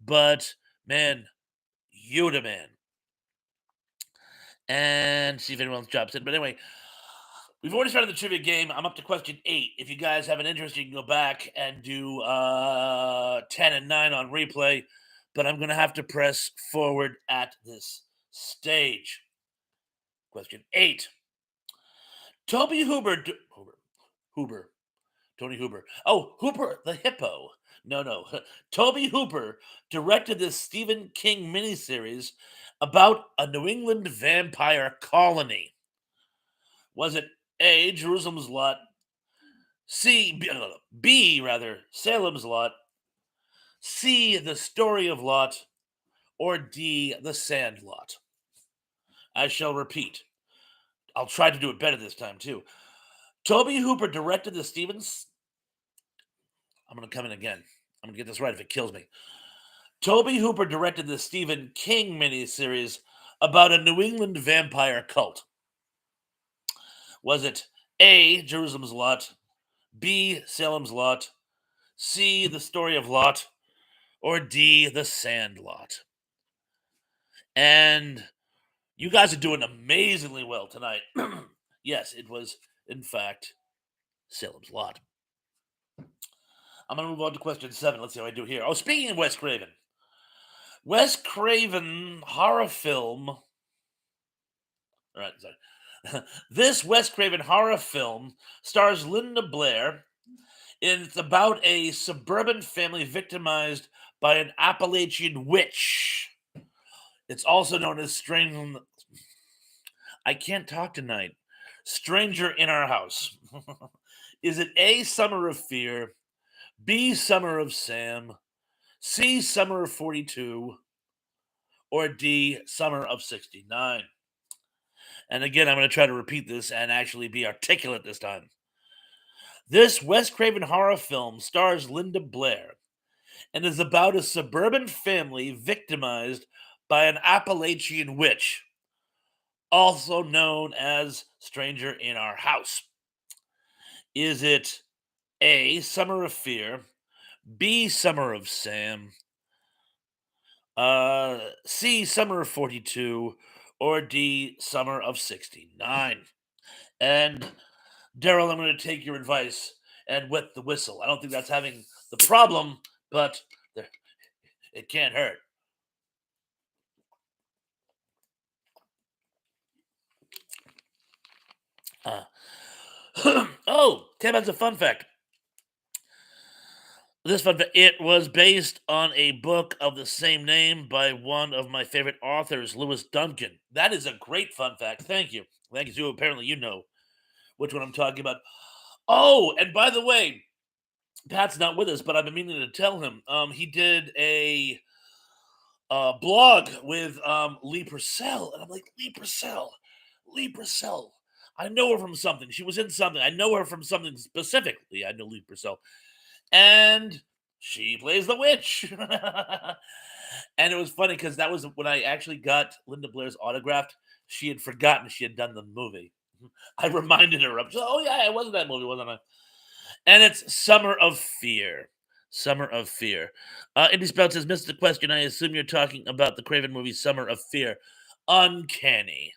but man, you the man. And see if anyone else drops in. But anyway, we've already started the trivia game. I'm up to question 8. If you guys have an interest, you can go back and do 10 and 9 on replay. But I'm going to have to press forward at this stage. Question 8. Toby Hooper, Tony Hooper. Oh, Hooper the hippo. No. Toby Hooper directed this Stephen King miniseries about a New England vampire colony. Was it A, Jerusalem's Lot, B, rather, Salem's Lot, C, The Story of Lot, or D, The Sand Lot? I shall repeat. I'll try to do it better this time, too. Toby Hooper directed the Stevens. I'm going to come in again. I'm going to get this right if it kills me. Toby Hooper directed the Stephen King miniseries about a New England vampire cult. Was it A, Jerusalem's Lot, B, Salem's Lot, C, The Story of Lot, or D, The Sand Lot? And you guys are doing amazingly well tonight. Yes, it was, in fact, Salem's Lot. I'm going to move on to question 7. Let's see how I do here. Oh, speaking of Wes Craven. Wes Craven horror film. All right, sorry. This Wes Craven horror film stars Linda Blair. It's about a suburban family victimized by an Appalachian witch. It's also known as Strange. I can't talk tonight. Stranger in Our House. Is it A, Summer of Fear, B, Summer of Sam, C, Summer of 42, or D, Summer of 69? And again, I'm going to try to repeat this and actually be articulate this time. This Wes Craven horror film stars Linda Blair and is about a suburban family victimized by an Appalachian witch, also known as Stranger in Our House. Is it A, Summer of Fear, B, Summer of Sam, C, Summer of 42, or D, Summer of 69? And Daryl, I'm going to take your advice and wet the whistle. I don't think that's having the problem, but it can't hurt. Uh, oh, Tim has a fun fact. This fun fact, it was based on a book of the same name by one of my favorite authors, Lewis Duncan. That is a great fun fact. Thank you. Thank you. So apparently you know which one I'm talking about. Oh, and by the way, Pat's not with us, but I've been meaning to tell him. He did a blog with Lee Purcell, and I'm like, Lee Purcell, Lee Purcell. I know her from something. She was in something. I know her from something specifically. I know Lee Purcell, and she plays the witch. And it was funny because that was when I actually got Linda Blair's autographed. She had forgotten she had done the movie. I reminded her of. She's like, oh yeah, I was in that movie, wasn't I? And it's Summer of Fear. Summer of Fear. Indy Spout says, missed the question. I assume you're talking about the Craven movie Summer of Fear. Uncanny.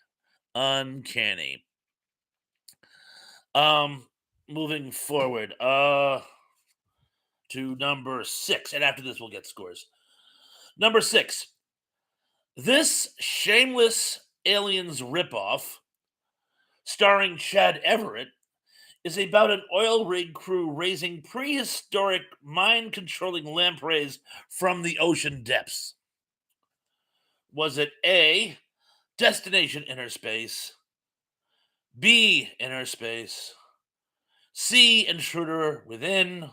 Uncanny. Um, moving forward. To number 6. And after this we'll get scores. Number 6. This shameless aliens ripoff, starring Chad Everett, is about an oil rig crew raising prehistoric mind controlling lampreys from the ocean depths. Was it A, Destination Inner Space, B, Inner Space, C, Intruder Within,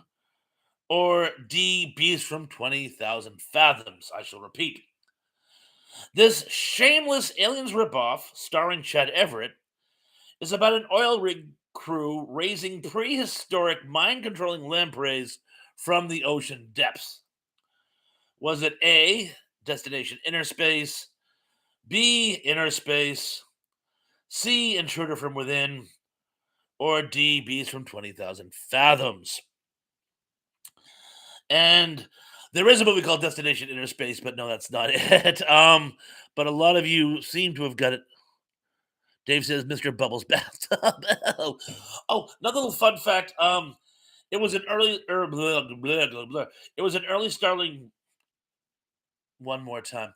or D, Beast from 20,000 Fathoms? I shall repeat. This shameless aliens ripoff, starring Chad Everett, is about an oil rig crew raising prehistoric mind controlling lampreys from the ocean depths. Was it A, Destination Inner Space, B, Inner Space, C, Intruder from Within, or D, Beast from 20,000 Fathoms? And there is a movie called Destination Inner Space, but no, that's not it. But a lot of you seem to have got it. Dave says Mr. Bubbles bathtub. Oh, another little fun fact. It was an early blah, blah, blah, blah. It was an early Starling. One more time.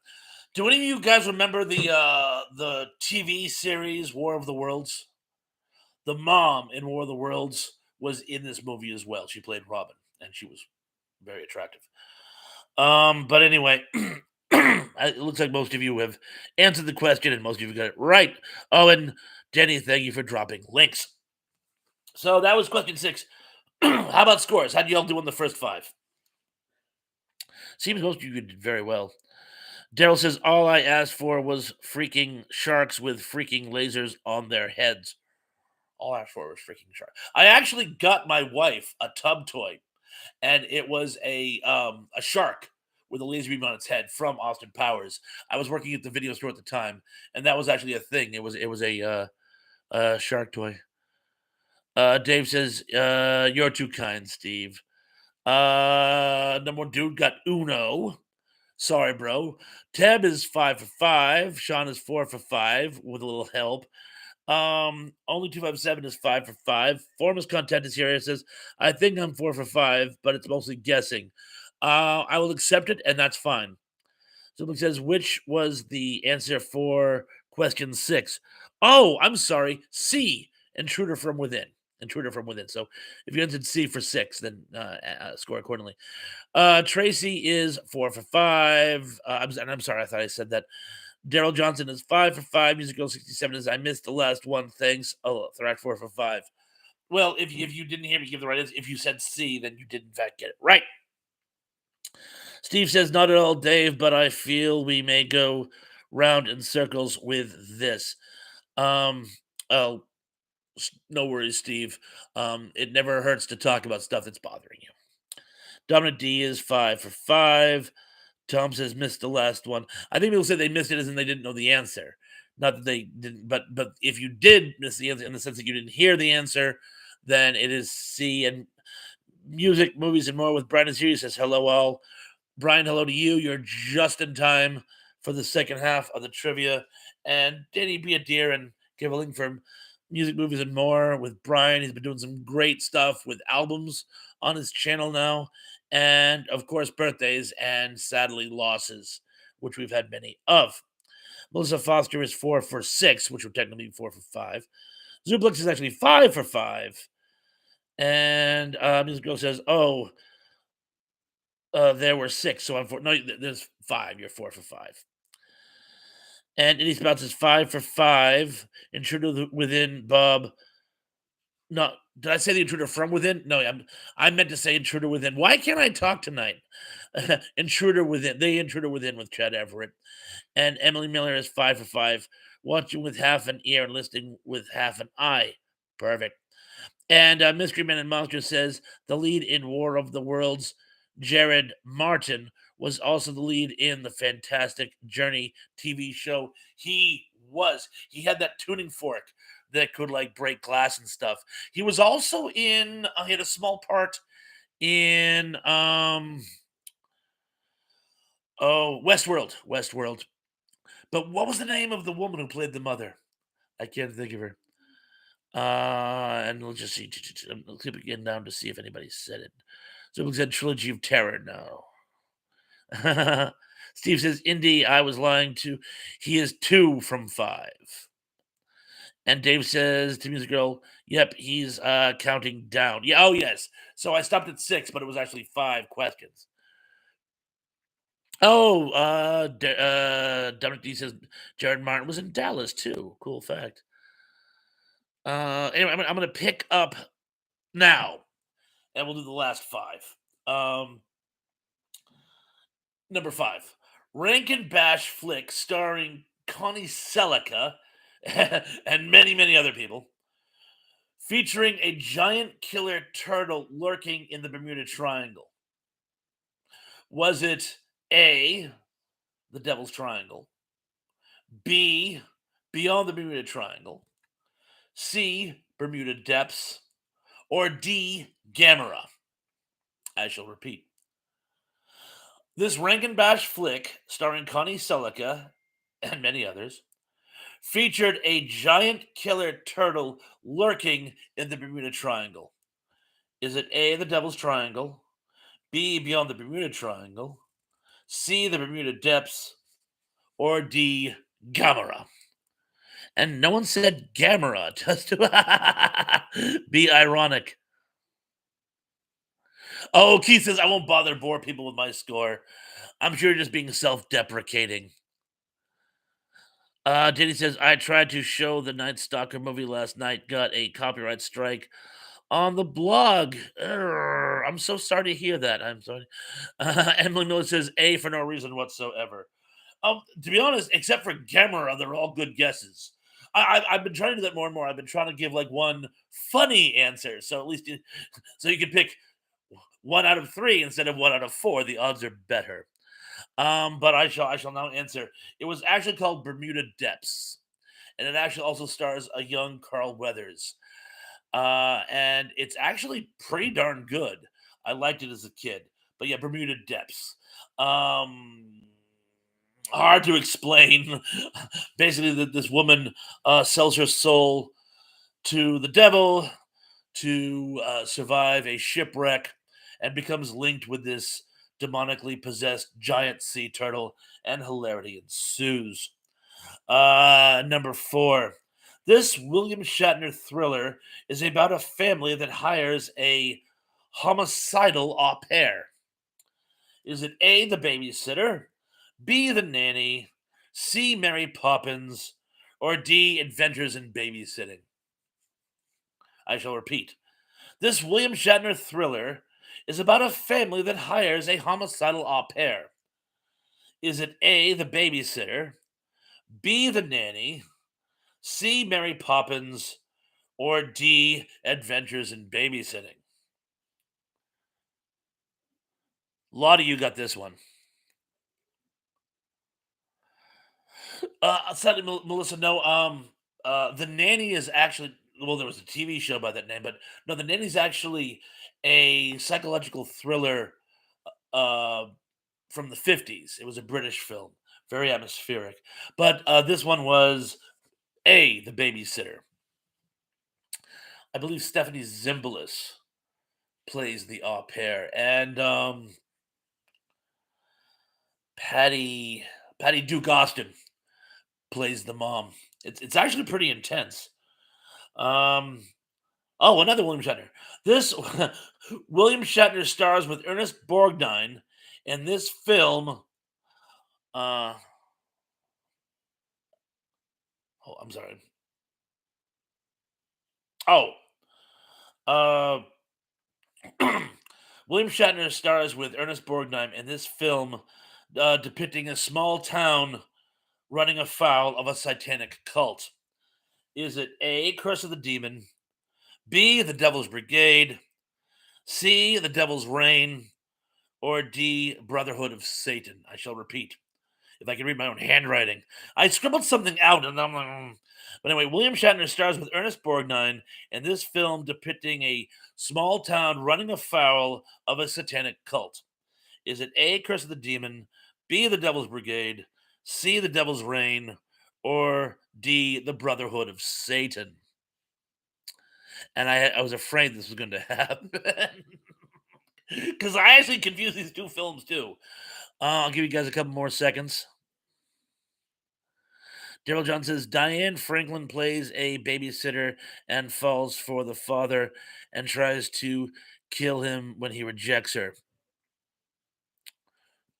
Do any of you guys remember the TV series War of the Worlds? The mom in War of the Worlds was in this movie as well. She played Robin, and she was very attractive. But anyway, it looks like most of you have answered the question, and most of you got it right. Oh, and Denny, thank you for dropping links. So that was question 6. How about scores? How would y'all do on the first 5? Seems most of you did very well. Daryl says, all I asked for was freaking sharks with freaking lasers on their heads. All I asked for was freaking shark. I actually got my wife a tub toy, and it was a shark with a laser beam on its head from Austin Powers. I was working at the video store at the time, and that was actually a thing. It was a shark toy. Dave says, you're too kind, Steve. Number one dude got Uno. Sorry, bro. Teb is 5 for 5. Sean is 4 for 5 with a little help. Only 257 is 5 for 5. Formless content is here. It says, I think I'm 4 for 5, but it's mostly guessing. I will accept it, and that's fine. Someone says, which was the answer for question 6? Oh, I'm sorry. C, intruder from within. Intruder from within. So if you answered C for 6, then score accordingly. Tracy is 4 for 5. I'm sorry, I thought I said that. Daryl Johnson is 5 for 5. Musical 67 is I missed the last one. Thanks. Oh, Thrack 4 for 5. Well, if you didn't hear me give the right answer, if you said C, then you did in fact get it right. Steve says, not at all, Dave, but I feel we may go round in circles with this. Um, oh, no worries, Steve. It never hurts to talk about stuff that's bothering you. Dominic D is 5 for 5. Tom says missed the last one. I think people say they missed it as in they didn't know the answer. Not that they didn't, but if you did miss the answer in the sense that you didn't hear the answer, then it is C. And music, movies, and more with Brandon Series says hello all. Brian, hello to you. You're just in time for the second half of the trivia. And Danny, be a dear and give a link for music, movies, and more with Brian. He's been doing some great stuff with albums on his channel now. And of course, birthdays and sadly losses, which we've had many of. Melissa Foster is 4 for 6, which would technically be 4 for 5. Zublex is actually 5 for 5. And Music Girl says, "Oh, there were 6, so I'm 4." No, there's 5. You're 4 for 5. And Itty Spouts is 5 for 5. Intruder Within, Bob. No, did I say the intruder from within? No, I meant to say intruder within. Why can't I talk tonight? Intruder within, the intruder within with Chad Everett, and Emily Miller is 5 for 5. Watching with half an ear and listening with half an eye. Perfect. And Mystery Men and Monsters says the lead in War of the Worlds, Jared Martin, was also the lead in the Fantastic Journey TV show. He was. He had that tuning fork that could like break glass and stuff. He was also in. He had a small part in. Westworld. Westworld. But what was the name of the woman who played the mother? I can't think of her. And we'll just see. I'll keep it again down to see if anybody said it. So we said Trilogy of Terror. No. Steve says, Indy, I was lying to. He is 2 from 5. And Dave says to Music Girl, yep, he's counting down. Yeah, oh yes. So I stopped at 6, but it was actually 5 questions. Oh, Dominic D says Jared Martin was in Dallas too. Cool fact. Anyway, I'm going to pick up now, and we'll do the last 5. Number 5, Rankin Bash flick starring Connie Selica and many, many other people, featuring a giant killer turtle lurking in the Bermuda Triangle. Was it A, the Devil's Triangle, B, Beyond the Bermuda Triangle, C, Bermuda Depths, or D, Gamera? I shall repeat. This Rankin Bash flick, starring Connie Selica and many others, featured a giant killer turtle lurking in the Bermuda Triangle. Is it A, the Devil's Triangle, B, Beyond the Bermuda Triangle, C, the Bermuda Depths, or D, Gamera? And no one said Gamera, just to be ironic. Oh, Keith says, I won't bother bore people with my score. I'm sure you're just being self deprecating. Diddy says, I tried to show the Night Stalker movie last night, got a copyright strike on the blog. I'm so sorry to hear that. I'm sorry. Emily Miller says A for no reason whatsoever. To be honest, except for Gamera, they're all good guesses. I've been trying to do that more and more. I've been trying to give like one funny answer, so at least so you can pick 1 out of 3 instead of 1 out of 4. The odds are better. But I shall now answer. It was actually called Bermuda Depths, and it actually also stars a young Carl Weathers. And it's actually pretty darn good. I liked it as a kid, but yeah, Bermuda Depths. Um, Hard to explain. Basically, that this woman sells her soul to the devil to survive a shipwreck and becomes linked with this demonically possessed giant sea turtle, and hilarity ensues. Number 4. This William Shatner thriller is about a family that hires a homicidal au pair. Is it A, the babysitter, B, the nanny, C, Mary Poppins, or D, Adventures in Babysitting? I shall repeat. This William Shatner thriller is about a family that hires a homicidal au pair. Is it A, the babysitter, B, the nanny, C, Mary Poppins, or D, Adventures in Babysitting? Lottie, you got this one. Sadly, Melissa, no. The nanny is actually, well, there was a TV show by that name, but no, the nanny is actually a psychological thriller uh, from the 50s. It was a British film, very atmospheric. But this one was A, the babysitter. I believe Stephanie Zimbalist plays the au pair, and Patty Patty Duke Austin plays the mom. It's actually pretty intense. Um, oh, another William Shatner. This William Shatner stars with Ernest Borgnine in this film. Uh, oh, I'm sorry. Oh, uh, William Shatner stars with Ernest Borgnine in this film depicting a small town running afoul of a satanic cult. Is it A, Curse of the Demon, B, The Devil's Brigade, C, The Devil's Reign, or D, Brotherhood of Satan? I shall repeat, if I can read my own handwriting. I scribbled something out and I'm like, but anyway, William Shatner stars with Ernest Borgnine in this film depicting a small town running afoul of a satanic cult. Is it A, Curse of the Demon, B, The Devil's Brigade, C, The Devil's Reign, or D, The Brotherhood of Satan? And I was afraid this was going to happen because I actually confused these two films too. I'll give you guys a couple more seconds. Daryl John says Diane Franklin plays a babysitter and falls for the father and tries to kill him when he rejects her.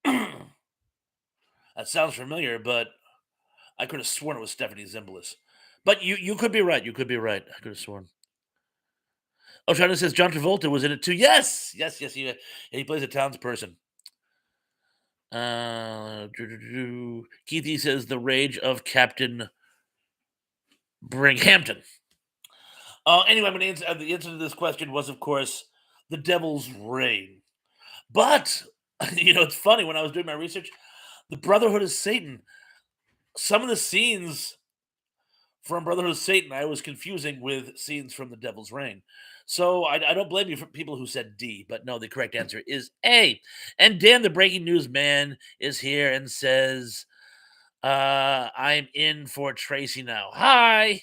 That sounds familiar, but I could have sworn it was Stephanie Zimbalist. But you could be right. You could be right. I could have sworn. Oh, China says John Travolta was in it too. Yes, yes, yes. He plays a townsperson. Keithy says the rage of Captain Bringhampton. Anyway, I'm gonna answer, the answer to this question was, of course, the Devil's Reign. But it's funny when I was doing my research, the Brotherhood of Satan. Some of the scenes from Brotherhood of Satan, I was confusing with scenes from the Devil's Reign. So I don't blame you for people who said D, but no, the correct answer is A. And Dan, the breaking news man, is here and says, I'm in for Tracy now. Hi.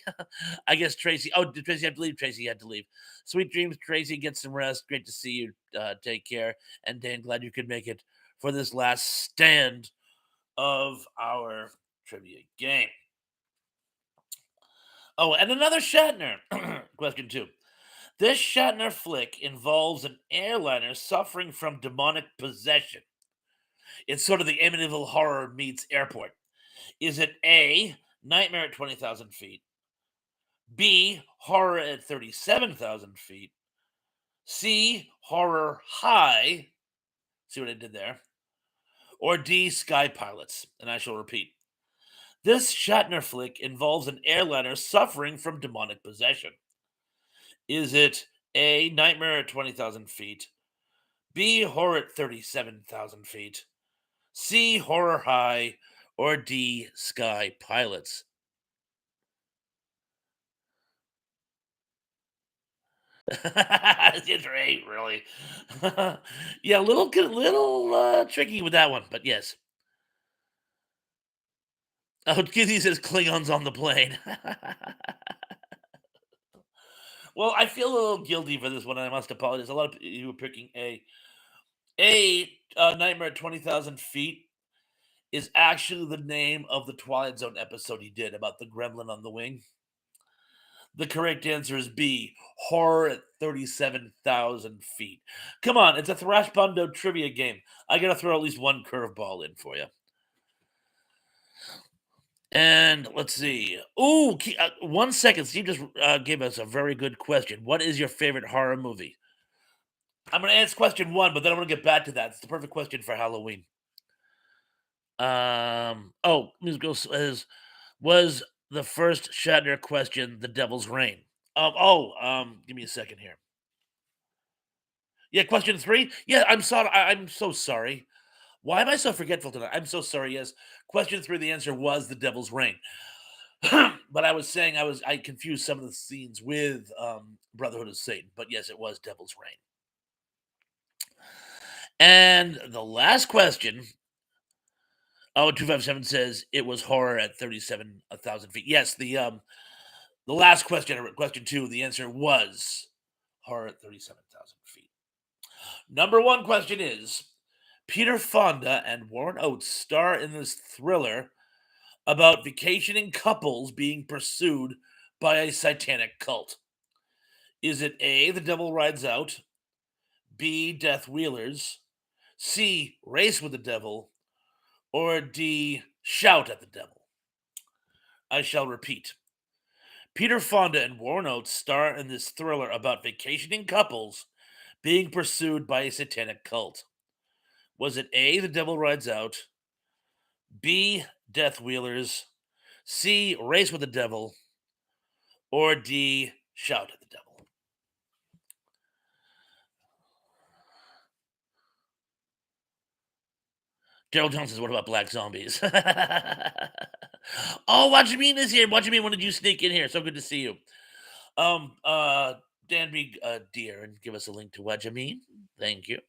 I guess Tracy. Oh, did Tracy have to leave? Tracy had to leave. Sweet dreams, Tracy. Get some rest. Great to see you. Take care. And Dan, glad you could make it for this last stand of our trivia game. Oh, and another Shatner question too. This Shatner flick involves an airliner suffering from demonic possession. It's sort of the Amityville horror meets airport. Is it A, Nightmare at 20,000 feet, B, Horror at 37,000 feet, C, Horror High, see what I did there, or D, Sky Pilots? And I shall repeat. This Shatner flick involves an airliner suffering from demonic possession. Is it A, Nightmare at 20,000 feet, B, Horror at 37,000 feet, C, Horror High, or D, Sky Pilots? It's right, really. Yeah, little tricky with that one, but yes. Oh, Kizzy says Klingons on the plane. Well, I feel a little guilty for this one. I must apologize. A lot of you were picking A. Nightmare at 20,000 feet is actually the name of the Twilight Zone episode he did about the gremlin on the wing. The correct answer is B, horror at 37,000 feet. Come on, it's a Thrash Bundo trivia game. I got to throw at least one curveball in for you. And let's see. Ooh, 1 second. Steve just gave us a very good question. What is your favorite horror movie? I'm going to ask question one, but then I'm going to get back to that. It's the perfect question for Halloween. Musical was the first Shatner question the Devil's Reign? Give me a second here. Yeah, question three. Yeah, I'm sorry. I'm so sorry. Why am I so forgetful tonight? I'm so sorry. Yes, question three. The answer was the Devil's Reign. But I was saying I confused some of the scenes with Brotherhood of Satan. But yes, it was Devil's Reign. And the last question. Oh, 257 says it was horror at 37,000 feet. Yes, the last question, question two, the answer was horror at 37,000 feet. Number one question is Peter Fonda and Warren Oates star in this thriller about vacationing couples being pursued by a satanic cult? Is it A, The Devil Rides Out, B, Death Wheelers, C, Race with the Devil, or D, Shout at the Devil? I shall repeat. Peter Fonda and Warren Oates star in this thriller about vacationing couples being pursued by a satanic cult. Was it A, The Devil Rides Out, B, Death Wheelers, C, Race with the Devil, or D, Shout at the Devil? Daryl Jones says, "What about black zombies?" Oh, what you mean is here? What you mean? When did you sneak in here? So good to see you. Um, uh, Dan, be dear and give us a link to what you mean. Thank you.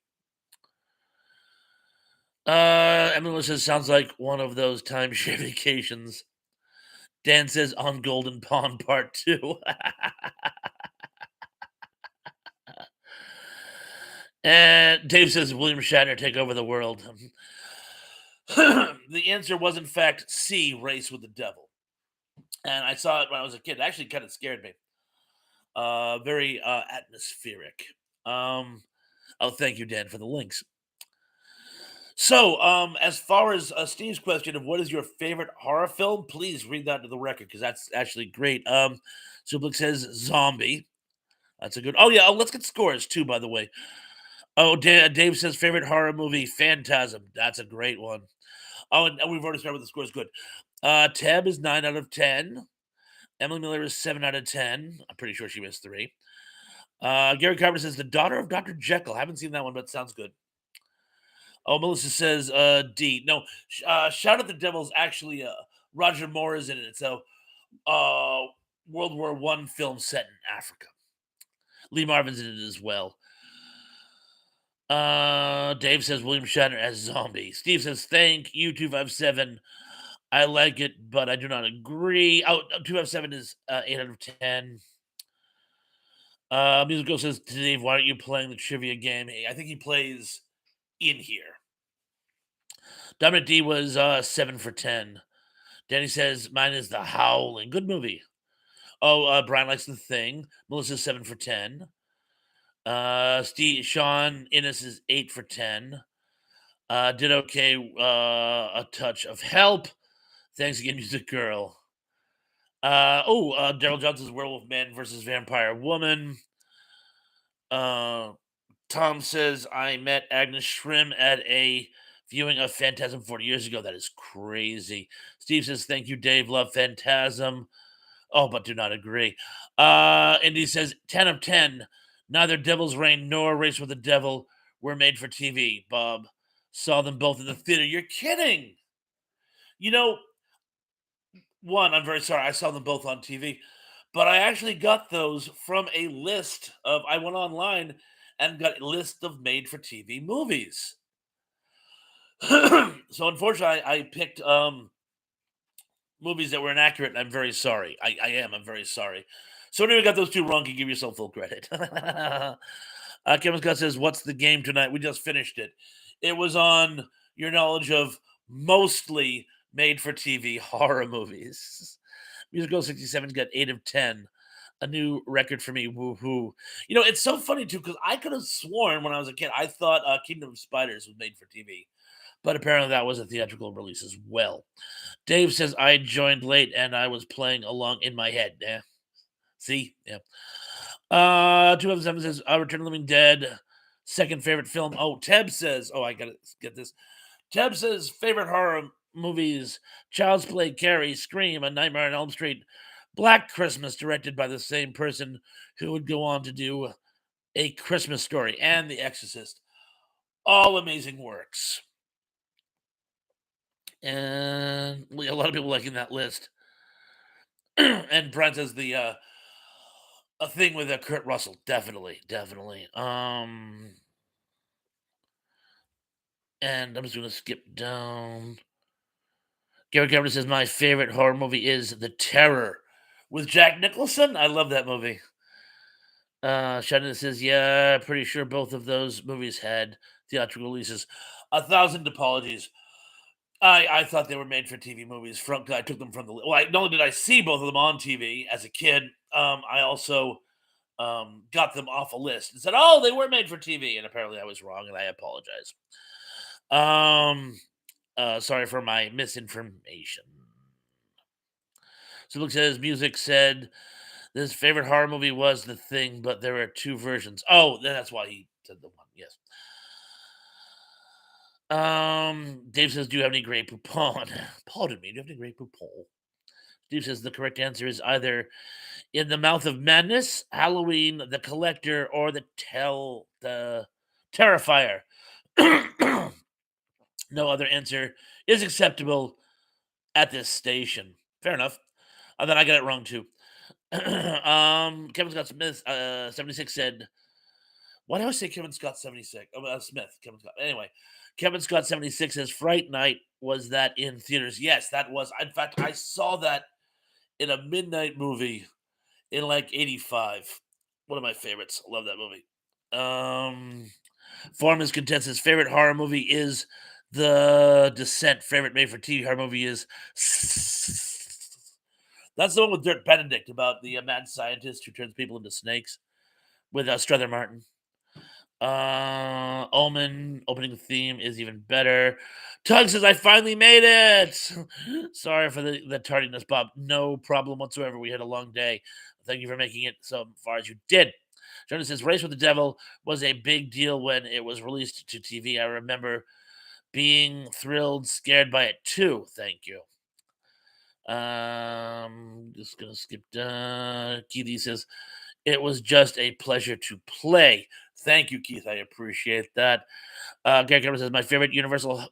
Emily says, "Sounds like one of those timeshare vacations." Dan says, "On Golden Pond Part 2." And Dave says, "William Shatner take over the world." The answer was, in fact, C, Race with the Devil. And I saw it when I was a kid. It actually kind of scared me. Very atmospheric. Um, oh, thank you, Dan, for the links. So, as far as Steve's question of what is your favorite horror film, please read that to the record because that's actually great. Sublik says Zombie. That's a good. Oh yeah. Oh, let's get scores too. By the way. Oh, Dave says favorite horror movie, Phantasm. That's a great one. Oh, and we've already started with the scores. Good. Tab is 9 out of 10. Emily Miller is 7 out of 10. I'm pretty sure she missed three. Gary Carver says the daughter of Dr. Jekyll. Haven't seen that one, but sounds good. Oh, Melissa says D. No, Shout at the Devil's actually Roger Moore is in it. It's a World War I film set in Africa. Lee Marvin's in it as well. Dave says William Shatner as zombie. Steve says thank you 257. I like it, but I do not agree. Oh, 257 is 8 out of 10. Musical says to Dave, why aren't you playing the trivia game? I think he plays in here. Dominic D was 7 for 10. Danny says mine is The Howling. Good movie. Oh, Brian likes The Thing. Melissa's 7 for 10. Sean Innes is 8 for 10. Did okay. A touch of help. Thanks again, Music Girl. Daryl Johnson's Werewolf Man versus Vampire Woman. Uh, Tom says I met Agnes Shrim at a viewing of Phantasm 40 years ago. That is crazy. Steve says thank you, Dave. Love Phantasm. Oh, but do not agree. Indy says 10 of 10. Neither Devil's Reign nor Race with the Devil were made for TV. Bob saw them both in the theater. You're kidding. You know, one, I'm very sorry. I saw them both on TV, but I actually got those from a list of. I went online and got a list of made for TV movies. So unfortunately, I picked movies that were inaccurate, and I'm very sorry. I am. I'm very sorry. So anyway, got those two wrong. You give yourself full credit. Kevin Scott says, "What's the game tonight?" We just finished it. It was on your knowledge of mostly made-for-TV horror movies. Musical 67's got 8 of 10. A new record for me. Woohoo! It's so funny too because I could have sworn when I was a kid I thought Kingdom of Spiders was made for TV, but apparently that was a theatrical release as well. Dave says I joined late and I was playing along in my head. Yeah. See? Yeah. 207 says Return of the Living Dead. Second favorite film. Oh, Teb says, I gotta get this. Teb says favorite horror movies: Child's Play, Carrie, Scream, A Nightmare on Elm Street, Black Christmas, directed by the same person who would go on to do A Christmas Story and The Exorcist. All amazing works. And a lot of people liking that list. And Brent says the a thing with Kurt Russell, definitely, definitely. And I'm just gonna skip down. Gary Cameron says my favorite horror movie is The Terror with Jack Nicholson. I love that movie. Shannon says, yeah, pretty sure both of those movies had theatrical releases. 1,000 apologies. I thought they were made for TV movies. From I took them from the well. Not only did I see both of them on TV as a kid, I also got them off a list and said, "Oh, they were made for TV." And apparently, I was wrong, and I apologize. Um, sorry for my misinformation. So Luke says, music said his favorite horror movie was The Thing, but there are two versions. Oh, that's why he said the one. Yes. Dave says, "Do you have any Grey Poupon?" Pardon me. Do you have any Grey Poupon? Steve says the correct answer is either In the Mouth of Madness, Halloween, The Collector, or the Terrifier. No other answer is acceptable at this station. Fair enough. Then I got it wrong too. Kevin Scott Smith, 76 said, why do I say Kevin Scott 76? Oh, Smith, Kevin Scott. Anyway, Kevin Scott 76 says Fright Night was that in theaters. Yes, that was. In fact, I saw that in a midnight movie in like 85. One of my favorites. Love that movie. Form is contensus. Favorite horror movie is The Descent. Favorite made for TV horror movie is that's the one with Dirk Benedict about the mad scientist who turns people into snakes with Strother Martin. Omen opening theme is even better. Tug says, I finally made it. Sorry for the tardiness, Bob. No problem whatsoever. We had a long day. Thank you for making it so far as you did. Jonas says, Race with the Devil was a big deal when it was released to TV. I remember being thrilled, scared by it too. Thank you. Just gonna skip down. Keith says, it was just a pleasure to play. Thank you, Keith. I appreciate that. Gary Cameron says, my favorite Universal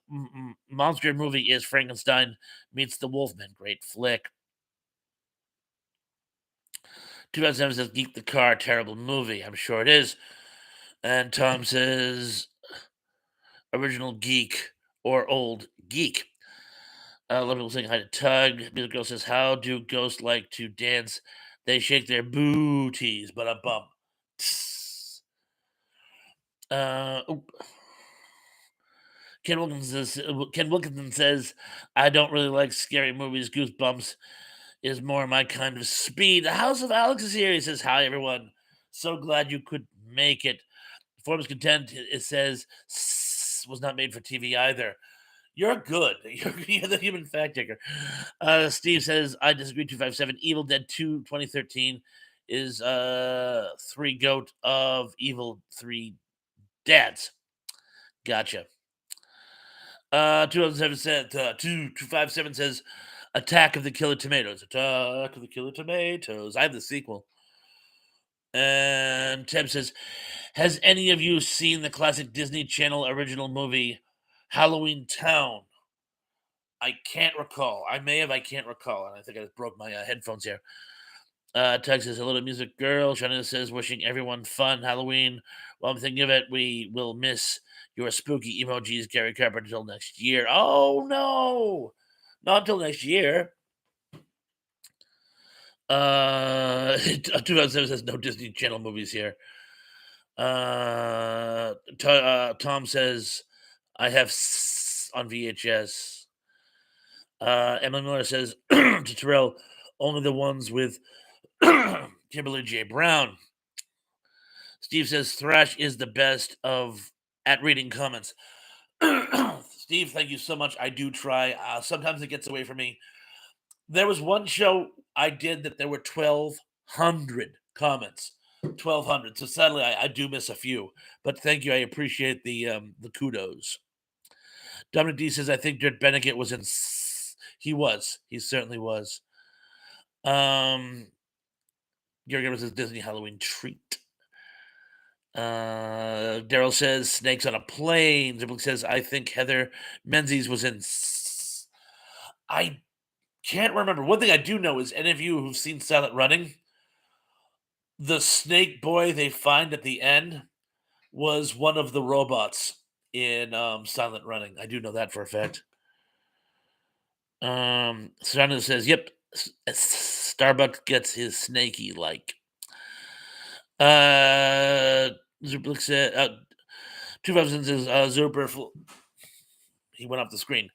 monster movie is Frankenstein Meets the Wolfman. Great flick. 2007 says, Geek the Car, terrible movie. I'm sure it is. And Tom says, original geek or old geek. A lot of people saying hi to Tug. Music Girl says, how do ghosts like to dance? They shake their booties, but a bump. Oop. Ken Wilkinson says, I don't really like scary movies. Goosebumps is more my kind of speed. The House of Alex is here. He says, hi, everyone. So glad you could make it. Forbes Content, it says, was not made for TV either. You're good. You're the human fact checker. Steve says, I disagree. 257. Evil Dead 2 2013 is three goat of Evil 3 dads. Gotcha. 207 said, 2257 says, Attack of the Killer Tomatoes. Attack of the Killer Tomatoes. I have the sequel. And Tim says, has any of you seen the classic Disney Channel original movie, Halloween Town? I can't recall. I may have, I can't recall. And I think I just broke my headphones here. Text says, hello to Music Girl. Shannon says, wishing everyone fun Halloween. Well, I'm thinking of it. We will miss your spooky emojis, Gary Carpenter, until next year. Oh, no. Not until next year. 2007 says, no Disney Channel movies here. Tom says, I have on VHS. Emily Miller says to Terrell, only the ones with Kimberly J. Brown. Steve says Thrash is the best of at reading comments. Steve, thank you so much. I do try. Sometimes it gets away from me. There was one show I did that there were 1,200 comments. 1,200. So sadly, I do miss a few. But thank you. I appreciate the kudos. Dominic D says, I think Dirk Benedict was in. He was. He certainly was. Gary Gamer says Disney Halloween treat. Daryl says snakes on a plane. Zibble says I think Heather Menzies was in. I can't remember. One thing I do know is any of you who've seen Silent Running, the snake boy they find at the end was one of the robots in Silent Running. I do know that for a fact. Serrano says, "Yep, Starbucks gets his snaky like." Zuplik said, 2000 says, Zuper. He went off the screen.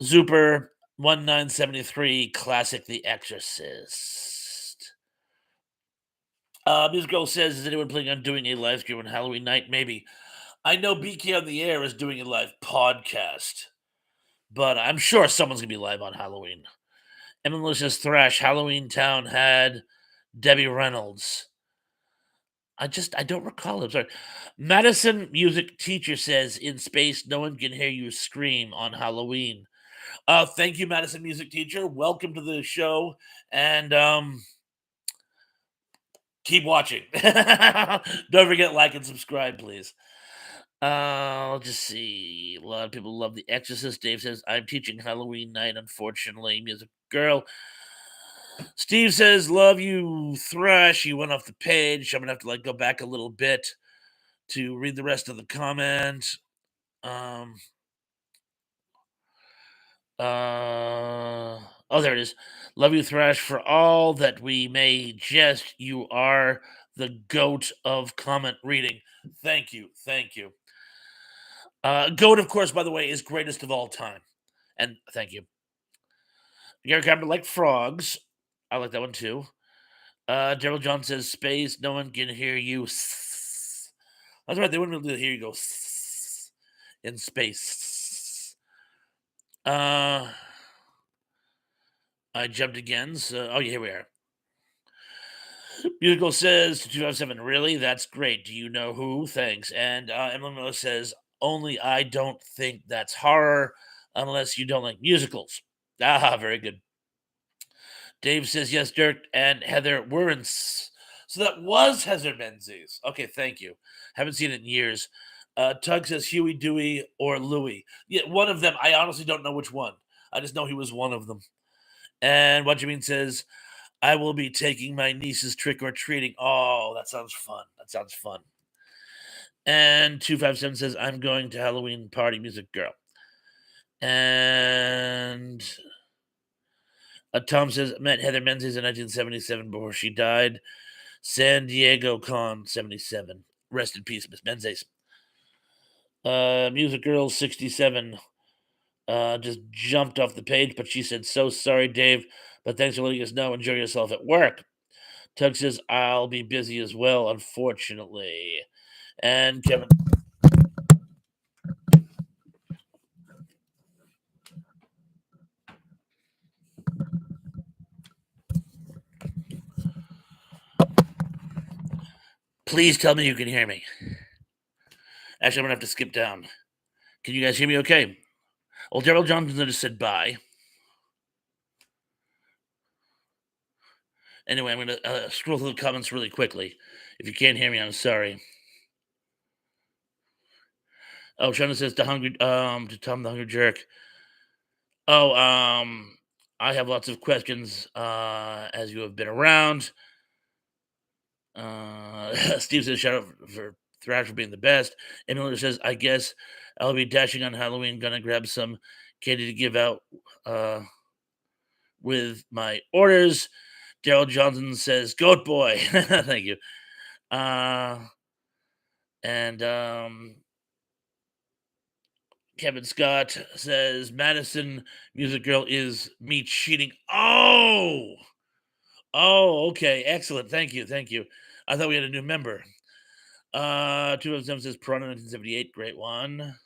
Zuper 1973 classic The Exorcist. Music Girl says, is anyone planning on doing a live stream on Halloween night? Maybe. I know BK on the Air is doing a live podcast, but I'm sure someone's gonna be live on Halloween. Emily says Thrash Halloween Town had Debbie Reynolds. I don't recall. I'm sorry. Madison music teacher says in space no one can hear you scream on Halloween. Thank you, Madison music teacher. Welcome to the show, and keep watching. Don't forget like and subscribe, please. I'll just see. A lot of people love The Exorcist. Dave says I'm teaching Halloween night. Unfortunately, music girl. Steve says, "Love you, Thrash." You went off the page. I'm gonna have to go back a little bit to read the rest of the comment. Um. Oh, there it is. Love you, Thrash, for all that we may jest. You are the goat of comment reading. Thank you, thank you. Goat, of course, by the way, is greatest of all time. And thank you. Gary Carpenter like frogs. I like that one too. Daryl John says space. No one can hear you. That's right. They wouldn't be able to hear you go in space. I jumped again. So, oh, yeah, here we are. Musical says 2007. Really? That's great. Do you know who? Thanks. And Emily Miller says only I don't think that's horror unless you don't like musicals. Ah, very good. Dave says yes, Dirk and Heather were in. So that was Heather Menzies. Okay, thank you. Haven't seen it in years. Tug says Huey, Dewey, or Louie. Yeah, one of them. I honestly don't know which one. I just know he was one of them. And what you mean says, I will be taking my niece's trick or treating. Oh, that sounds fun. That sounds fun. And 257 says, I'm going to Halloween party music girl. And Tom says, met Heather Menzies in 1977 before she died. San Diego Con 77. Rest in peace, Miss Menzies. Music Girl 67 just jumped off the page, but she said, so sorry, Dave, but thanks for letting us know. Enjoy yourself at work. Tug says, I'll be busy as well, unfortunately. And Kevin. Please tell me you can hear me. Actually, I'm going to have to skip down. Can you guys hear me okay? Well, Daryl Johnson just said bye. Anyway, I'm going to scroll through the comments really quickly. If you can't hear me, I'm sorry. Oh, Shona says to Tom the Hungry Jerk. Oh, I have lots of questions as you have been around. Steve says, shout out for Thrash for being the best. Emily says, I guess I'll be dashing on Halloween, gonna grab some candy to give out with my orders. Daryl Johnson says, Goat Boy. Thank you. Uh, and Kevin Scott says, Madison Music Girl is me cheating. Oh, okay. Excellent. Thank you. Thank you. I thought we had a new member. 207 says Piranha 1978. Great one.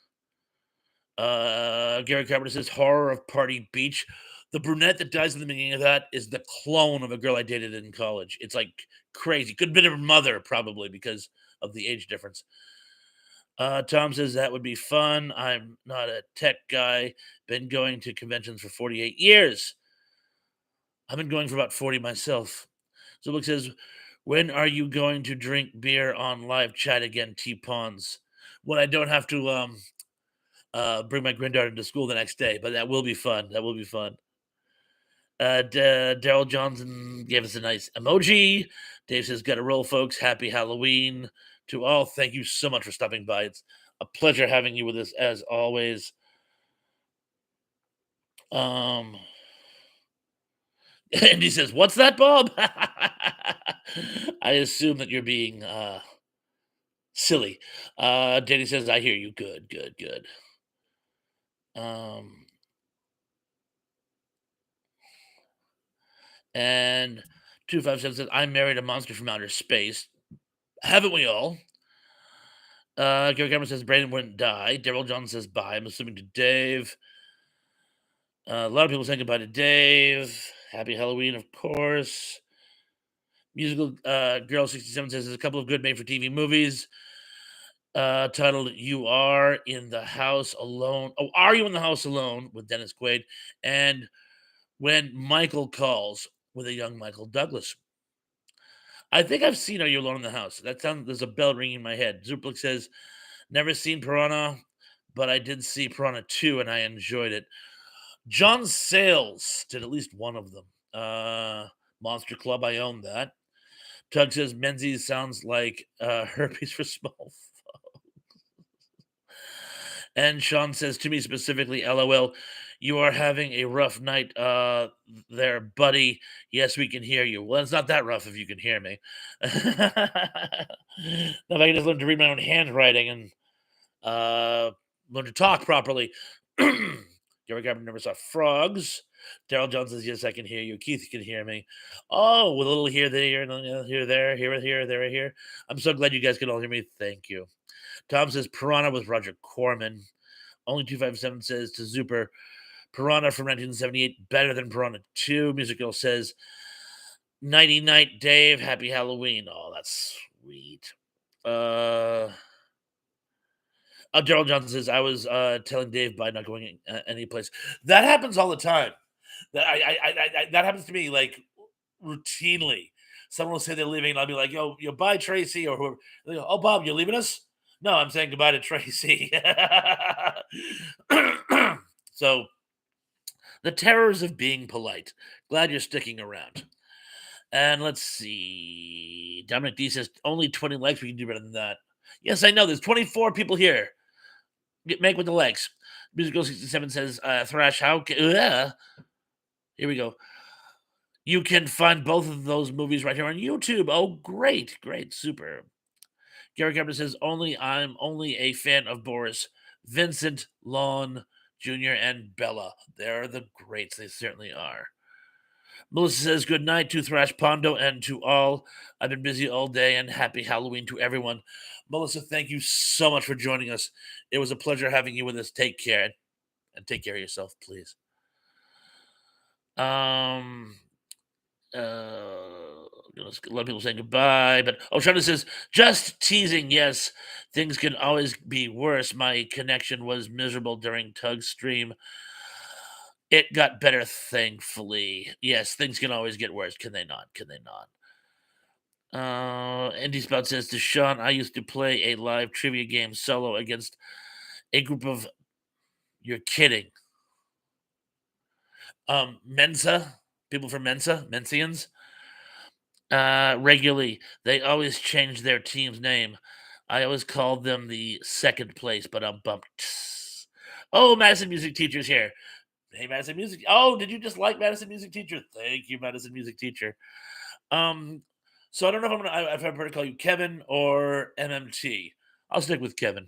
Gary Carpenter says Horror of Party Beach. The brunette that dies in the beginning of that is the clone of a girl I dated in college. It's like crazy. Could have been her mother, probably, because of the age difference. Tom says that would be fun. I'm not a tech guy. Been going to conventions for 48 years. I've been going for about 40 myself. So Luke says, when are you going to drink beer on live chat again, T-Pawns? When I don't have to bring my granddaughter to school the next day, but that will be fun. That will be fun. Daryl Johnson gave us a nice emoji. Dave says, "Got to roll, folks. Happy Halloween to all. Thank you so much for stopping by. It's a pleasure having you with us as always." Um, and he says, "What's that, Bob?" I assume that you're being silly. Danny says, "I hear you. Good, good, good." Um, And 257 says, I married a monster from outer space. Haven't we all? Gary Cameron says Brandon wouldn't die. Daryl John says bye. I'm assuming to Dave. A lot of people saying goodbye to Dave. Happy Halloween, of course. Musical Girl 67 says there's a couple of good made for TV movies titled You Are in the House Alone. Oh, Are You in the House Alone with Dennis Quaid? And When Michael Calls with a young Michael Douglas. I think I've seen Are You Alone in the House? That sounds, there's a bell ringing in my head. Zuplik says, never seen Piranha, but I did see Piranha 2 and I enjoyed it. John Sayles did at least one of them. Monster Club, I own that. Tug says Menzies sounds like herpes for small. And Sean says to me specifically, LOL, you are having a rough night there, buddy. Yes, we can hear you. Well, it's not that rough if you can hear me. Now, if I can just learn to read my own handwriting and learn to talk properly. Gary Garber never saw frogs. Daryl Jones says, yes, I can hear you. Keith can hear me. Oh, with a little here, there, here, there, here, there, here. I'm so glad you guys can all hear me. Thank you. Tom says, Piranha with Roger Corman. Only 257 says to Zuper, Piranha from 1978, better than Piranha 2. Music Girl says, Nighty night, Dave. Happy Halloween. Oh, that's sweet. Daryl Johnson says, I was telling Dave by not going any place. That happens all the time. That happens to me like routinely. Someone will say they're leaving, and I'll be like, yo, bye, Tracy, or whoever. They go, oh, Bob, you're leaving us? No, I'm saying goodbye to Tracy. So, the terrors of being polite. Glad you're sticking around. And let's see. Dominic D says, only 20 likes. We can do better than that. Yes, I know. There's 24 people here. Make with the legs. Musical 67 says, Thrash, how can. Here we go. You can find both of those movies right here on YouTube. Oh, great, great, super. Gary Carpenter says, I'm only a fan of Boris, Vincent, Lon Jr., and Bella. They're the greats. They certainly are. Melissa says, good night to Thrash Pondo and to all. I've been busy all day and happy Halloween to everyone. Melissa, thank you so much for joining us. It was a pleasure having you with us. Take care and take care of yourself, please. Um, a lot of people saying goodbye, but Shonda says, just teasing. Yes, things can always be worse. My connection was miserable during Tug's stream. It got better, thankfully. Yes, things can always get worse. Can they not? Can they not? Andy Spout says to Sean, I used to play a live trivia game solo against a group of, you're kidding, Mensa, people from Mensians, regularly. They always change their team's name. I always called them the second place, but I'm bumped. Oh, Madison Music Teacher's here. Hey, Madison Music. Oh, did you just like Madison Music Teacher? Thank you, Madison Music Teacher. So I don't know if if I'm going to call you Kevin or MMT. I'll stick with Kevin.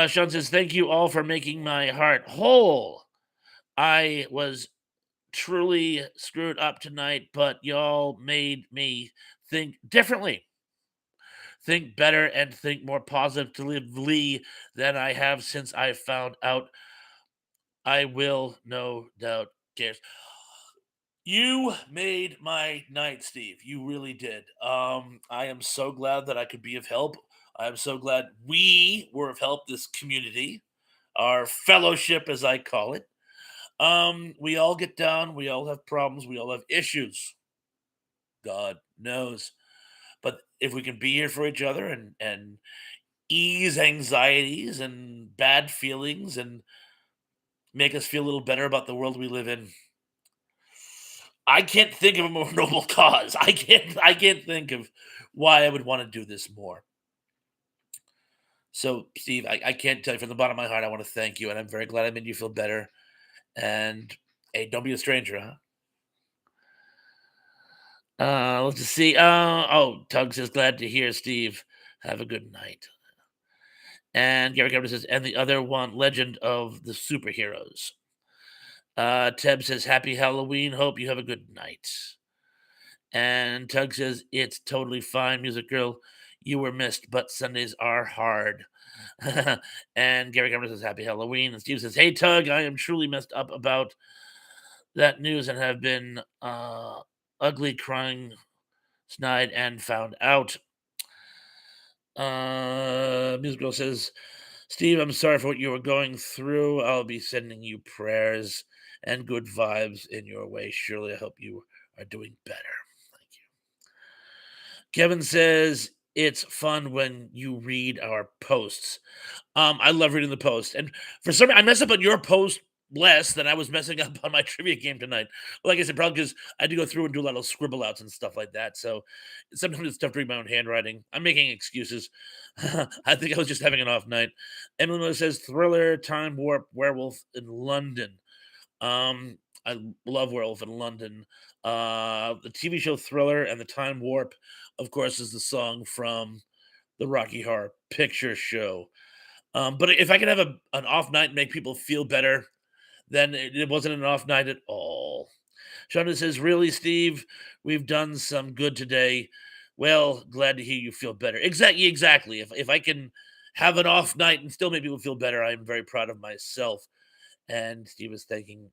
Sean says, thank you all for making my heart whole. I was truly screwed up tonight, but y'all made me think differently, think better, and think more positively than I have since I found out. I will no doubt cares. You made my night, Steve. You really did. I am so glad that I could be of help. I'm so glad we were of help, this community, our fellowship, as I call it. We all get down, we all have problems, we all have issues. God knows. But if we can be here for each other and ease anxieties and bad feelings and make us feel a little better about the world we live in, I can't think of a more noble cause. I can't think of why I would want to do this more. So, Steve, I can't tell you from the bottom of my heart, I want to thank you, and I'm very glad I made you feel better. And hey, don't be a stranger, huh? Let's just see. Tug says, glad to hear, Steve. Have a good night. And Gary Carter says, and the other one, Legend of the Superheroes. Teb says, Happy Halloween. Hope you have a good night. And Tug says, It's totally fine, Music Girl. You were missed, but Sundays are hard. And Gary Cameron says, Happy Halloween. And Steve says, Hey, Tug, I am truly messed up about that news and have been ugly crying, snide, and found out. Music Girl says, Steve, I'm sorry for what you were going through. I'll be sending you prayers and good vibes in your way. Surely, I hope you are doing better. Thank you. Kevin says, it's fun when you read our posts. I love reading the post, and for some I messed up on your post less than I was messing up on my trivia game tonight. Like I said, probably because I had to go through and do a lot of scribble outs and stuff like that. So sometimes it's tough to read my own handwriting. I'm making excuses. I think I was just having an off night. Emily says thriller, time warp, werewolf in London. I love Werewolf in London. The TV show Thriller and the Time Warp, of course, is the song from the Rocky Horror Picture Show. But if I could have an off night and make people feel better, then it wasn't an off night at all. Shonda says, Really, Steve? We've done some good today. Well, glad to hear you feel better. Exactly. If I can have an off night and still make people feel better, I'm very proud of myself. And Steve is thanking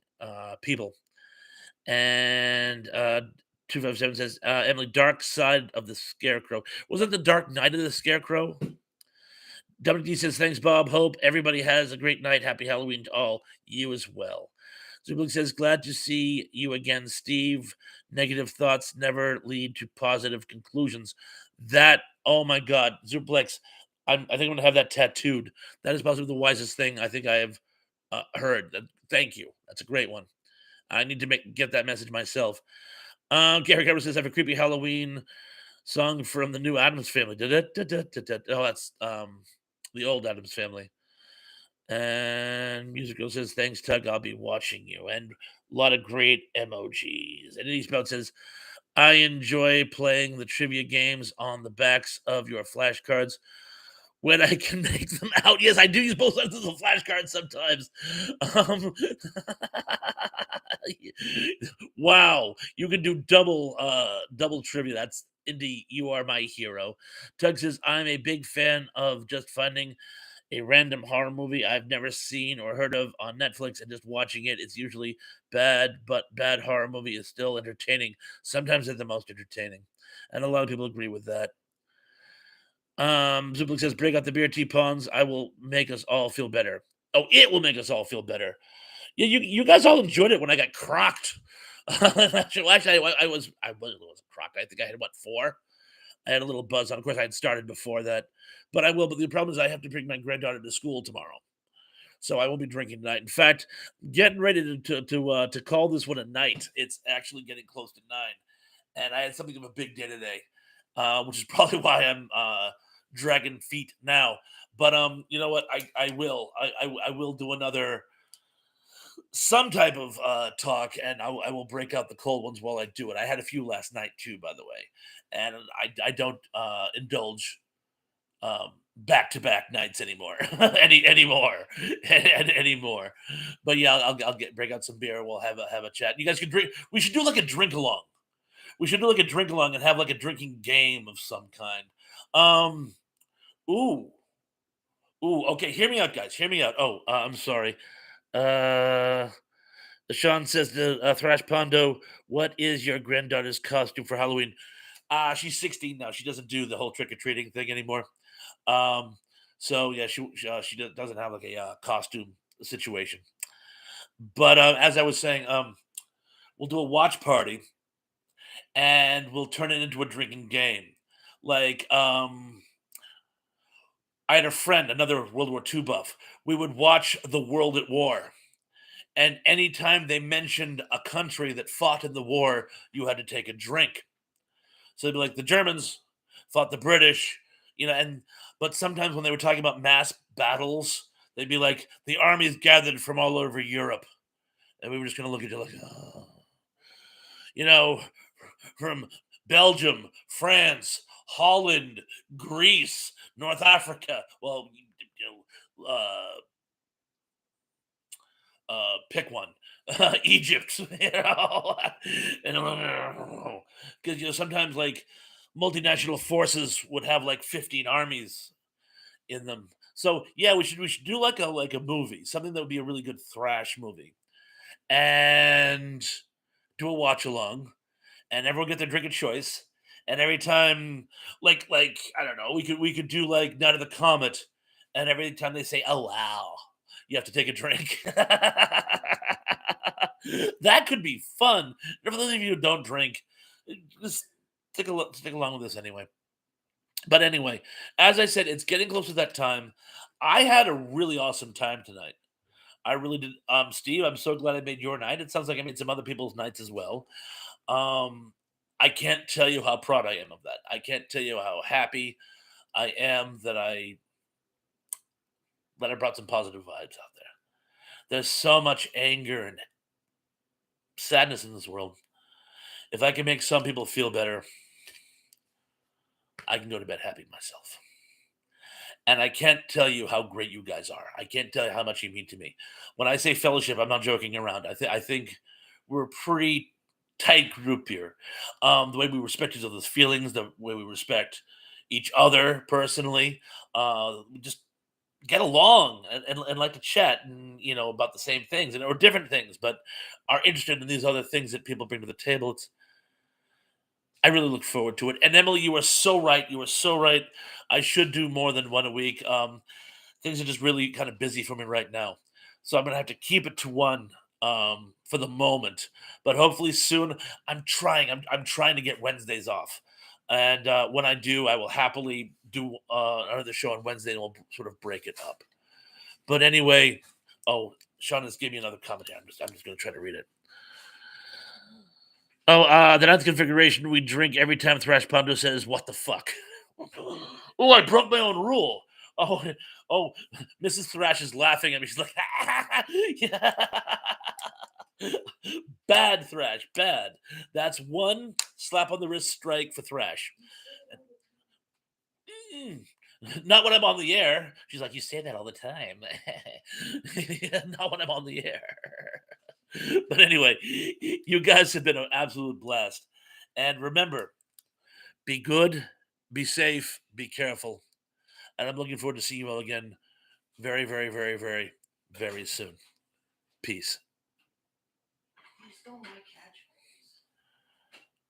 people. And 257 says, Emily, Dark Side of the Scarecrow. Was it the Dark Night of the Scarecrow? WD says, Thanks, Bob. Hope everybody has a great night. Happy Halloween to all. You as well. Zublik says, Glad to see you again, Steve. Negative thoughts never lead to positive conclusions. That, oh my God, Zublex, I think I'm going to have that tattooed. That is possibly the wisest thing I think I have heard. Thank you. That's a great one. I need to get that message myself. Gary Garber says, Have a creepy Halloween song from the new Adams Family. Oh, that's the old Adams Family. And Musical says, Thanks, Tug. I'll be watching you. And a lot of great emojis. And Eastbound says, I enjoy playing the trivia games on the backs of your flashcards when I can make them out. Yes, I do use both sides of the flashcards sometimes. Um, wow, you can do double trivia. That's Indy, you are my hero. Tug says, I'm a big fan of just finding a random horror movie I've never seen or heard of on Netflix and just watching it. It's usually bad, but bad horror movie is still entertaining. Sometimes they're the most entertaining. And a lot of people agree with that. Zublik says, break out the beer tea ponds. I will make us all feel better. Oh, it will make us all feel better. Yeah, you guys all enjoyed it when I got crocked. Actually, I wasn't crocked. I think I had what 4. I had a little buzz on. Of course, I had started before that, but I will. But the problem is, I have to bring my granddaughter to school tomorrow, so I won't be drinking tonight. In fact, getting ready to call this one a night. It's actually getting close to 9, and I had something of a big day today, which is probably why I'm dragging feet now. But you know what? I will do another some type of talk, and I will break out the cold ones while I do it. I had a few last night too, by the way, and I don't indulge back to back nights anymore, anymore, anymore. But yeah, I'll get break out some beer. We'll have a chat. You guys can drink. We should do like a drink along. We should do like a drink along and have like a drinking game of some kind. Um, ooh, ooh. Okay, hear me out, guys. Hear me out. Oh, I'm sorry. Uh, Sean says to Thrash Pondo, "What is your granddaughter's costume for Halloween?" She's 16 now. She doesn't do the whole trick or treating thing anymore. Um, so yeah, she doesn't have like a costume situation. But as I was saying, we'll do a watch party and we'll turn it into a drinking game. Like I had a friend, another World War II buff. We would watch The World at War. And anytime they mentioned a country that fought in the war, you had to take a drink. So they'd be like, the Germans fought the British, and but sometimes when they were talking about mass battles, they'd be like, the armies gathered from all over Europe. And we were just gonna look at you like, oh. you know, from Belgium, France, Holland, Greece, North Africa. Well, pick one. Egypt, and because sometimes like multinational forces would have like 15 armies in them. So yeah, we should do like a movie, something that would be a really good thrash movie, and do a watch along, and everyone get their drink of choice. And every time, like I don't know, we could do like Night of the Comet, and every time they say, "Oh wow," you have to take a drink. That could be fun. For those of you who don't drink, just take along with this anyway. But anyway, as I said, it's getting close to that time. I had a really awesome time tonight. I really did. Steve, I'm so glad I made your night. It sounds like I made some other people's nights as well. Um, I can't tell you how proud I am of that. I can't tell you how happy I am that I brought some positive vibes out there. There's so much anger and sadness in this world. If I can make some people feel better, I can go to bed happy myself. And I can't tell you how great you guys are. I can't tell you how much you mean to me. When I say fellowship, I'm not joking around. I think we're a pretty tight group here. The way we respect each other's feelings, the way we respect each other personally, we just get along and like to chat and about the same things and or different things, but are interested in these other things that people bring to the table. I really look forward to it. And Emily, you are so right. You are so right. I should do more than one a week. Things are just really kind of busy for me right now, so I'm gonna have to keep it to one for the moment. But hopefully soon. I'm trying to get Wednesdays off, and when I do, I will happily do another show on Wednesday, and we'll sort of break it up. But anyway, oh, Sean has gave me another comment. I'm just gonna try to read it. Oh, the ninth configuration we drink every time Thrash Pondo says, "What the fuck?" Oh, I broke my own rule. Oh, oh, Mrs. Thrash is laughing at me. She's like, yeah. Bad Thrash, bad. That's one slap on the wrist strike for Thrash. Mm. Not when I'm on the air. She's like, you say that all the time. Not when I'm on the air. But anyway, you guys have been an absolute blast. And remember, be good, be safe, be careful. And I'm looking forward to seeing you all again very, very, very, very, very soon. Peace.